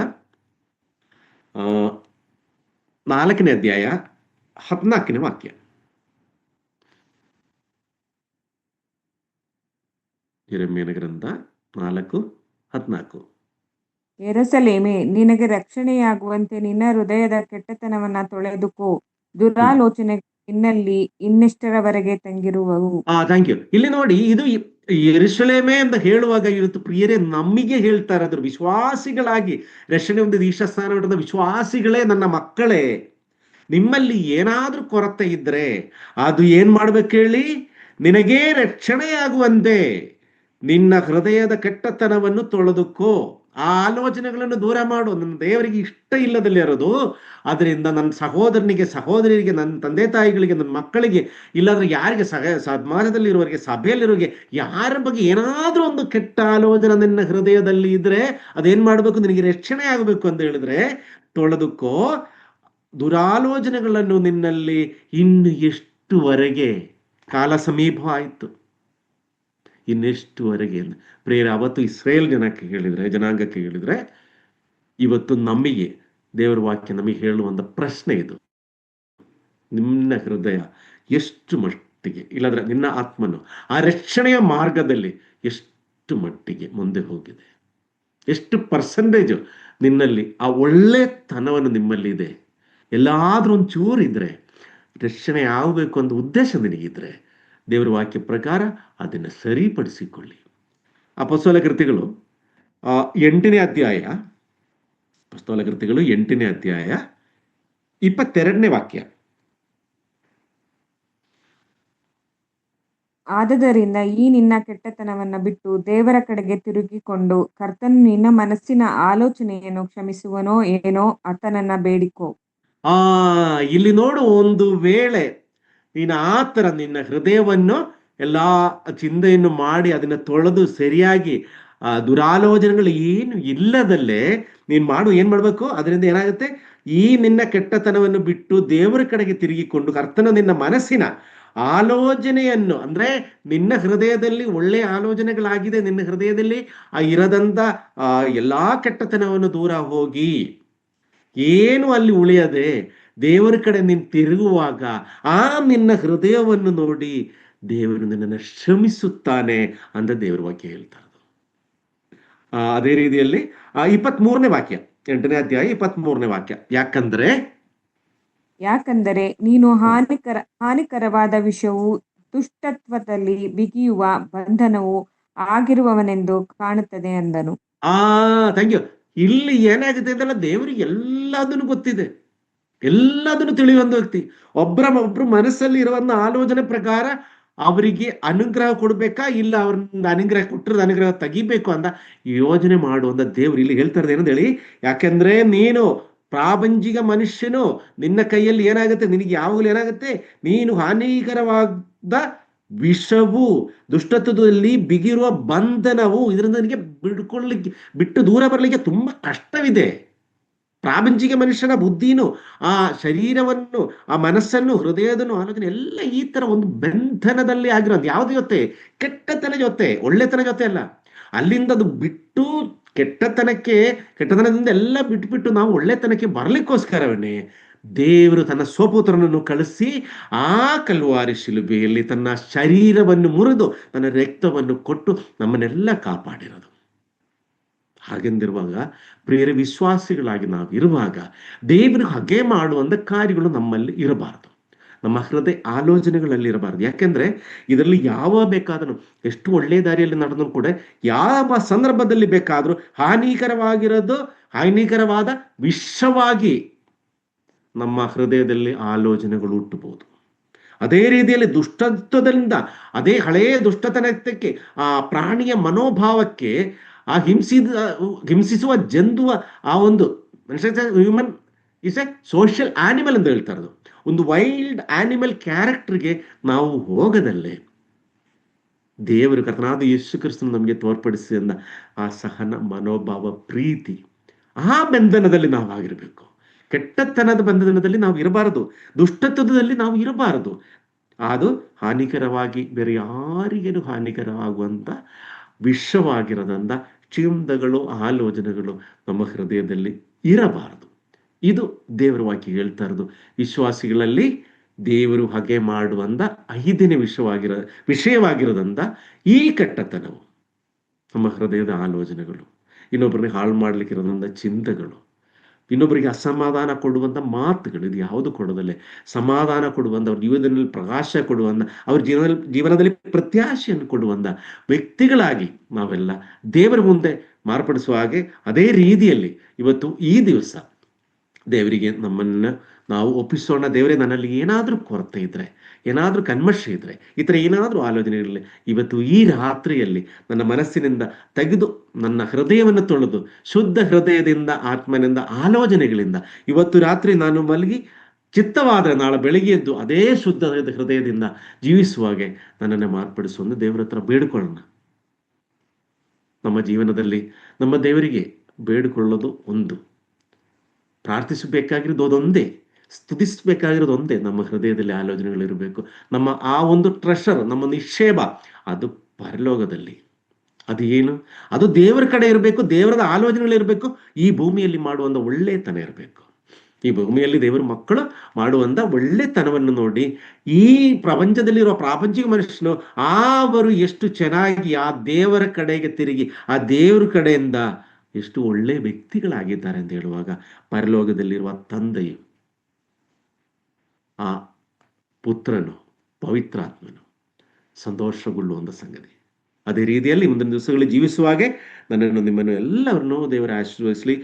4ನೇ ಅಧ್ಯಾಯ 14ನೇ ವಾಕ್ಯ. ಯೆರೆಮೀಯನ ಗ್ರಂಥ 4:14. ಯೆರೂಸಲೇಮೇ, ನಿನಗೆ ರಕ್ಷಣೆಯಾಗುವಂತೆ ನಿನ್ನ ಹೃದಯದ ಕೆಟ್ಟತನವನ್ನ ತೊಳೆದುಕೋ, ದುರಾಲೋಚನೆ ನಿನ್ನಲ್ಲಿ ಇನ್ನೆಷ್ಟರವರೆಗೆ ತಂಗಿರುವವು. Thank you. ಇಲ್ಲಿ ನೋಡಿ, ಇದು ಯೆರೂಸಲೇಮೇ ಅಂತ ಹೇಳುವಾಗ ಇವತ್ತು ಪ್ರಿಯರೇ ನಮಗೆ ಹೇಳ್ತಾ ಇರೋದು, ವಿಶ್ವಾಸಿಗಳಾಗಿ ರಕ್ಷಣೆ ಹೊಂದಿದ ಈಶಾಸ್ಥಾನ ಹೊಂದಿದ ವಿಶ್ವಾಸಿಗಳೇ, ನನ್ನ ಮಕ್ಕಳೇ, ನಿಮ್ಮಲ್ಲಿ ಏನಾದ್ರೂ ಕೊರತೆ ಇದ್ರೆ ಅದು ಏನ್ ಮಾಡ್ಬೇಕು ಹೇಳಿ, ನಿನಗೇ ರಕ್ಷಣೆಯಾಗುವಂತೆ ನಿನ್ನ ಹೃದಯದ ಕೆಟ್ಟತನವನ್ನು ತೊಳೆದುಕೋ, ಆ ಆಲೋಚನೆಗಳನ್ನು ದೂರ ಮಾಡು. ನನ್ನ ದೇವರಿಗೆ ಇಷ್ಟ ಇಲ್ಲದಲ್ಲಿ ಇರೋದು, ಅದರಿಂದ ನನ್ನ ಸಹೋದರನಿಗೆ, ಸಹೋದರಿಯರಿಗೆ, ನನ್ನ ತಂದೆ ತಾಯಿಗಳಿಗೆ, ನನ್ನ ಮಕ್ಕಳಿಗೆ, ಇಲ್ಲಾಂದ್ರೆ ಯಾರಿಗೆ ಸಮಾಜದಲ್ಲಿರುವವರಿಗೆ, ಸಭೆಯಲ್ಲಿರೋರಿಗೆ, ಯಾರ ಬಗ್ಗೆ ಏನಾದ್ರೂ ಒಂದು ಕೆಟ್ಟ ಆಲೋಚನೆ ನಿನ್ನ ಹೃದಯದಲ್ಲಿ ಇದ್ರೆ ಅದೇನ್ ಮಾಡ್ಬೇಕು, ನಿನಗೆ ರಕ್ಷಣೆ ಆಗಬೇಕು ಅಂತ ಹೇಳಿದ್ರೆ ತೊಳೆದುಕೋ. ದುರಾಲೋಚನೆಗಳನ್ನು ನಿನ್ನಲ್ಲಿ ಇನ್ನು ಎಷ್ಟುವರೆಗೆ, ಕಾಲ ಸಮೀಪ ಆಯಿತು, ಇನ್ನೆಷ್ಟುವರೆಗೆ. ಪ್ರೇರ ಅವತ್ತು ಇಸ್ರೇಲ್ ಜನಾಂಗಕ್ಕೆ ಹೇಳಿದ್ರೆ, ಇವತ್ತು ನಮಗೆ ದೇವರ ವಾಕ್ಯ ನಮಗೆ ಹೇಳುವಂತ ಪ್ರಶ್ನೆ ಇದು. ನಿನ್ನ ಹೃದಯ ಎಷ್ಟು ಮಟ್ಟಿಗೆ, ಇಲ್ಲಾಂದ್ರೆ ನಿನ್ನ ಆತ್ಮನು ಆ ರಕ್ಷಣೆಯ ಮಾರ್ಗದಲ್ಲಿ ಎಷ್ಟು ಮಟ್ಟಿಗೆ ಮುಂದೆ ಹೋಗಿದೆ, ಎಷ್ಟು ಪರ್ಸೆಂಟೇಜ್ ನಿನ್ನಲ್ಲಿ ಆ ಒಳ್ಳೆತನವನ್ನು ನಿಮ್ಮಲ್ಲಿ ಇದೆ. ಎಲ್ಲಾದ್ರೂ ಒಂದು ಚೂರು ಇದ್ರೆ, ರಕ್ಷಣೆ ಆಗಬೇಕು ಅಂತ ಉದ್ದೇಶ ನಿನಗಿದ್ರೆ, ದೇವರ ವಾಕ್ಯ ಪ್ರಕಾರ ಅದನ್ನು ಸರಿಪಡಿಸಿಕೊಳ್ಳಿ. ಅಪೊಸ್ತಲ ಕೃತಿಗಳು 8ನೇ ಅಧ್ಯಾಯ, ಅಪೊಸ್ತಲ ಕೃತಿಗಳು 8ನೇ ಅಧ್ಯಾಯ 22ನೇ ವಾಕ್ಯ. ಆದದರಿಂದ ಈ ನಿನ್ನ ಕೆಟ್ಟತನವನ್ನ ಬಿಟ್ಟು ದೇವರ ಕಡೆಗೆ ತಿರುಗಿಕೊಂಡು, ಕರ್ತನು ನಿನ್ನ ಮನಸ್ಸಿನ ಆಲೋಚನೆಯನ್ನು ಕ್ಷಮಿಸುವನೋ ಏನೋ ಆತನನ್ನ ಬೇಡಿಕೋ. ಇಲ್ಲಿ ನೋಡು, ಒಂದು ವೇಳೆ ನೀನು ಆ ಥರ ನಿನ್ನ ಹೃದಯವನ್ನು ಎಲ್ಲಾ ಚಿಂತೆಯನ್ನು ಮಾಡಿ ಅದನ್ನ ತೊಳೆದು ಸರಿಯಾಗಿ ದುರಾಲೋಚನೆಗಳು ಏನು ಇಲ್ಲದಲ್ಲೇ ನೀನು ಏನ್ ಮಾಡ್ಬೇಕು, ಅದರಿಂದ ಏನಾಗುತ್ತೆ, ಈ ನಿನ್ನ ಕೆಟ್ಟತನವನ್ನು ಬಿಟ್ಟು ದೇವರ ಕಡೆಗೆ ತಿರುಗಿಕೊಂಡು, ಕರ್ತನ ನಿನ್ನ ಮನಸ್ಸಿನ ಆಲೋಚನೆಯನ್ನು, ಅಂದ್ರೆ ನಿನ್ನ ಹೃದಯದಲ್ಲಿ ಒಳ್ಳೆಯ ಆಲೋಚನೆಗಳಾಗಿದೆ, ನಿನ್ನ ಹೃದಯದಲ್ಲಿ ಇರದಂತ ಎಲ್ಲಾ ಕೆಟ್ಟತನವನ್ನು ದೂರ ಹೋಗಿ, ಏನು ಅಲ್ಲಿ ಉಳಿಯದೆ ದೇವರ ಕಡೆ ನೀನು ತಿರುಗುವಾಗ ಆ ನಿನ್ನ ಹೃದಯವನ್ನು ನೋಡಿ ದೇವರು ನಿನ್ನನ್ನು ಕ್ಷಮಿಸುತ್ತಾನೆ ಅಂತ ದೇವರ ವಾಕ್ಯ ಹೇಳ್ತಾ ಇರೋದು. ಅದೇ ರೀತಿಯಲ್ಲಿ 23ನೇ ವಾಕ್ಯ, 8ನೇ ಅಧ್ಯಾಯ 23ನೇ ವಾಕ್ಯ. ಯಾಕಂದರೆ ನೀನು ಹಾನಿಕರವಾದ ವಿಷವು, ದುಷ್ಟತ್ವದಲ್ಲಿ ಬಿಗಿಯುವ ಬಂಧನವು ಆಗಿರುವವನೆಂದು ಕಾಣುತ್ತದೆ ಅಂದನು. Thank you. ಇಲ್ಲಿ ಏನಾಗುತ್ತೆ ಅಂತಲ್ಲ, ದೇವರಿಗೆ ಎಲ್ಲದನ್ನು ಗೊತ್ತಿದೆ, ಎಲ್ಲದನ್ನು ತಿಳಿಯುವಂತ ವ್ಯಕ್ತಿ. ಒಬ್ರು ಮನಸ್ಸಲ್ಲಿ ಇರುವಂತ ಆಲೋಚನೆ ಪ್ರಕಾರ ಅವರಿಗೆ ಅನುಗ್ರಹ ಕೊಡ್ಬೇಕಾ, ಇಲ್ಲ ಅವ್ರನ್ನ ಅನುಗ್ರಹ ಕೊಟ್ಟಿರೋದು ಅನುಗ್ರಹ ತೆಗಿಬೇಕು ಅಂತ ಯೋಜನೆ ಮಾಡುವಂತ ದೇವ್ರು ಇಲ್ಲಿ ಹೇಳ್ತಾ ಇರೋದು ಏನಂತ ಹೇಳಿ, ಯಾಕೆಂದ್ರೆ ನೀನು ಪ್ರಾಪಂಚಿಕ ಮನುಷ್ಯನು, ನಿನ್ನ ಕೈಯಲ್ಲಿ ಏನಾಗುತ್ತೆ, ನಿನಗೆ ಯಾವಾಗಲೂ ಏನಾಗುತ್ತೆ, ನೀನು ಹಾನಿಕರವಾದ ವಿಷವು, ದುಷ್ಟತ್ವದಲ್ಲಿ ಬಿಗಿರುವ ಬಂಧನವು, ಇದರಿಂದ ನನಗೆ ಬಿಟ್ಟು ದೂರ ಬರಲಿಕ್ಕೆ ತುಂಬಾ ಕಷ್ಟವಿದೆ. ಪ್ರಾಪಂಚಿಕ ಮನುಷ್ಯನ ಬುದ್ಧಿನು, ಆ ಶರೀರವನ್ನು, ಆ ಮನಸ್ಸನ್ನು, ಹೃದಯದನ್ನು, ಆಲೋಚನೆ ಎಲ್ಲ ಈ ತರ ಒಂದು ಬಂಧನದಲ್ಲಿ ಆಗಿರೋದು. ಯಾವ್ದು ಜೊತೆ? ಕೆಟ್ಟತನ ಜೊತೆ, ಒಳ್ಳೆತನ ಜೊತೆ ಅಲ್ಲ. ಅಲ್ಲಿಂದ ಅದು ಬಿಟ್ಟು ಕೆಟ್ಟತನದಿಂದ ಎಲ್ಲ ಬಿಟ್ಬಿಟ್ಟು ನಾವು ಒಳ್ಳೆತನಕ್ಕೆ ಬರ್ಲಿಕ್ಕೋಸ್ಕರವೇ ದೇವರು ತನ್ನ ಸ್ವಪುತ್ರನನ್ನು ಕಳಿಸಿ ಆ ಕಲ್ವಾರಿ ಶಿಲುಬೆಯಲ್ಲಿ ತನ್ನ ಶರೀರವನ್ನು ಮುರಿದು ತನ್ನ ರಕ್ತವನ್ನು ಕೊಟ್ಟು ನಮ್ಮನ್ನೆಲ್ಲ ಕಾಪಾಡಿರೋದು. ಹಾಗೆಂದಿರುವಾಗ ಪ್ರಿಯರ ವಿಶ್ವಾಸಿಗಳಾಗಿ ನಾವು ಇರುವಾಗ ದೇವರು ಹಾಗೆ ಮಾಡುವಂಥ ಕಾರ್ಯಗಳು ನಮ್ಮಲ್ಲಿ ಇರಬಾರದು, ನಮ್ಮ ಹೃದಯ ಆಲೋಚನೆಗಳಲ್ಲಿ ಇರಬಾರದು. ಯಾಕೆಂದ್ರೆ ಇದರಲ್ಲಿ ಯಾವ ಬೇಕಾದರೂ, ಎಷ್ಟು ಒಳ್ಳೆಯ ದಾರಿಯಲ್ಲಿ ನಡೆದ್ರು ಕೂಡ, ಯಾವ ಸಂದರ್ಭದಲ್ಲಿ ಬೇಕಾದರೂ ಹಾನಿಕರವಾದ ವಿಷವಾಗಿ ನಮ್ಮ ಹೃದಯದಲ್ಲಿ ಆಲೋಚನೆಗಳು ಹುಟ್ಟಬಹುದು. ಅದೇ ರೀತಿಯಲ್ಲಿ ದುಷ್ಟತ್ವದಿಂದ, ಅದೇ ಹಳೆಯ ದುಷ್ಟತನಕ್ಕೆ, ಆ ಪ್ರಾಣಿಯ ಮನೋಭಾವಕ್ಕೆ, ಆ ಹಿಂಸಿಸುವ ಜಂತುವ ಆ ಒಂದು ಮನುಷ್ಯ human is A social animal ಅಂತ ಹೇಳ್ತಾ ಇರೋದು. ಒಂದು ವೈಲ್ಡ್ ಆನಿಮಲ್ ಕ್ಯಾರೆಕ್ಟರ್ಗೆ ನಾವು ಹೋಗದಲ್ಲೇ ದೇವರು ಕರ್ತನಾದ ಯೇಸು ಕ್ರಿಸ್ತನು ನಮಗೆ ತೋರ್ಪಡಿಸಿದ ಆ ಸಹನ, ಮನೋಭಾವ, ಪ್ರೀತಿ, ಆ ಬಂಧನದಲ್ಲಿ ನಾವು ಆಗಿರಬೇಕು. ಕೆಟ್ಟತನದ ಬಂಧನದಲ್ಲಿ ನಾವು ಇರಬಾರದು, ದುಷ್ಟತ್ವದಲ್ಲಿ ನಾವು ಇರಬಾರದು. ಅದು ಹಾನಿಕರವಾಗಿ ಬೇರೆ ಯಾರಿಗೇನು ಹಾನಿಕರವಾಗುವಂತ ವಿಷವಾಗಿರೋದಂತ ಚಿಂತಗಳು, ಆಲೋಚನೆಗಳು ನಮ್ಮ ಹೃದಯದಲ್ಲಿ ಇರಬಾರದು. ಇದು ದೇವರ ವಾಕ್ಯ ಹೇಳ್ತಾ ಇರೋದು. ವಿಶ್ವಾಸಿಗಳಲ್ಲಿ ದೇವರು ಹಾಗೆ ಮಾಡುವಂತ 5ನೇ ವಿಷಯವಾಗಿರೋದಂತ ಈ ಕೆಟ್ಟತನವು, ನಮ್ಮ ಹೃದಯದ ಆಲೋಚನೆಗಳು, ಇನ್ನೊಬ್ಬರಿಗೆ ಹಾಳು ಮಾಡ್ಲಿಕ್ಕಿರೋದಂತ ಚಿಂತೆಗಳು, ಇನ್ನೊಬ್ಬರಿಗೆ ಅಸಮಾಧಾನ ಕೊಡುವಂತ ಮಾತುಗಳು, ಇದು ಯಾವುದು ಕೊಡೋದಲ್ಲೇ ಸಮಾಧಾನ ಕೊಡುವಂತ, ಅವ್ರ ಜೀವನದಲ್ಲಿ ಪ್ರಕಾಶ ಕೊಡುವಂತ, ಅವ್ರ ಜೀವನದಲ್ಲಿ ಪ್ರತ್ಯಾಶೆಯನ್ನು ಕೊಡುವಂತ ವ್ಯಕ್ತಿಗಳಾಗಿ ನಾವೆಲ್ಲ ದೇವರ ಮುಂದೆ ಮಾರ್ಪಡಿಸುವ ಹಾಗೆ, ಅದೇ ರೀತಿಯಲ್ಲಿ ಇವತ್ತು ಈ ದಿವಸ ದೇವರಿಗೆ ನಮ್ಮನ್ನ ನಾವು ಒಪ್ಪಿಸೋಣ. ದೇವರೇ, ನನ್ನಲ್ಲಿ ಏನಾದರೂ ಕೊರತೆ ಇದ್ರೆ, ಏನಾದರೂ ಕನ್ಮಶ ಇದ್ರೆ, ಈ ಥರ ಏನಾದರೂ ಆಲೋಚನೆ ಇರಲಿ, ಇವತ್ತು ಈ ರಾತ್ರಿಯಲ್ಲಿ ನನ್ನ ಮನಸ್ಸಿನಿಂದ ತೆಗೆದು ನನ್ನ ಹೃದಯವನ್ನು ತೊಳೆದು ಶುದ್ಧ ಹೃದಯದಿಂದ, ಆತ್ಮನಿಂದ, ಆಲೋಚನೆಗಳಿಂದ ಇವತ್ತು ರಾತ್ರಿ ನಾನು ಮಲಗಿ ಚಿತ್ತವಾದರೆ ನಾಳೆ ಬೆಳಿಗ್ಗೆ ಎದ್ದು ಅದೇ ಶುದ್ಧ ಹೃದಯದಿಂದ ಜೀವಿಸುವಾಗೆ ನನ್ನನ್ನು ಮಾರ್ಪಡಿಸುವಂತ ದೇವರ ಹತ್ರ ಬೇಡಿಕೊಳ್ಳೋಣ. ನಮ್ಮ ಜೀವನದಲ್ಲಿ ನಮ್ಮ ದೇವರಿಗೆ ಬೇಡಿಕೊಳ್ಳೋದು ಒಂದು, ಪ್ರಾರ್ಥಿಸಬೇಕಾಗಿರೋದು ಅದೊಂದೇ, ಸ್ತುತಿಸಬೇಕಾಗಿರೋದು ಒಂದೇ. ನಮ್ಮ ಹೃದಯದಲ್ಲಿ ಆಲೋಚನೆಗಳಿರಬೇಕು. ನಮ್ಮ ಆ ಒಂದು ಟ್ರೆಷರ್, ನಮ್ಮ ನಿಕ್ಷೇಪ ಅದು ಪರಲೋಕದಲ್ಲಿ. ಅದು ಏನು? ಅದು ದೇವರ ಕಡೆ ಇರಬೇಕು, ದೇವರದ ಆಲೋಚನೆಗಳಿರಬೇಕು. ಈ ಭೂಮಿಯಲ್ಲಿ ಮಾಡುವಂಥ ಒಳ್ಳೆತನ ಇರಬೇಕು. ಈ ಭೂಮಿಯಲ್ಲಿ ದೇವರ ಮಕ್ಕಳು ಮಾಡುವಂಥ ಒಳ್ಳೆತನವನ್ನು ನೋಡಿ ಈ ಪ್ರಪಂಚದಲ್ಲಿರುವ ಪ್ರಾಪಂಚಿಕ ಮನುಷ್ಯನು ಅವರು ಎಷ್ಟು ಚೆನ್ನಾಗಿ ಆ ದೇವರ ಕಡೆಗೆ ತಿರುಗಿ ಆ ದೇವರ ಕಡೆಯಿಂದ ಎಷ್ಟು ಒಳ್ಳೆ ವ್ಯಕ್ತಿಗಳಾಗಿದ್ದಾರೆ ಅಂತ ಹೇಳುವಾಗ ಪರಲೋಕದಲ್ಲಿರುವ ತಂದೆಯು, ಆ ಪುತ್ರನು, ಪವಿತ್ರಾತ್ಮನು ಸಂತೋಷಗೊಳ್ಳುವಂಥ ಸಂಗತಿ. ಅದೇ ರೀತಿಯಲ್ಲಿ ಮುಂದಿನ ದಿವಸಗಳಲ್ಲಿ ಜೀವಿಸುವಾಗೆ ನನ್ನನ್ನು, ನಿಮ್ಮನ್ನು ಎಲ್ಲರನ್ನೂ ದೇವರ ಆಶೀರ್ವದಿಸಲಿ.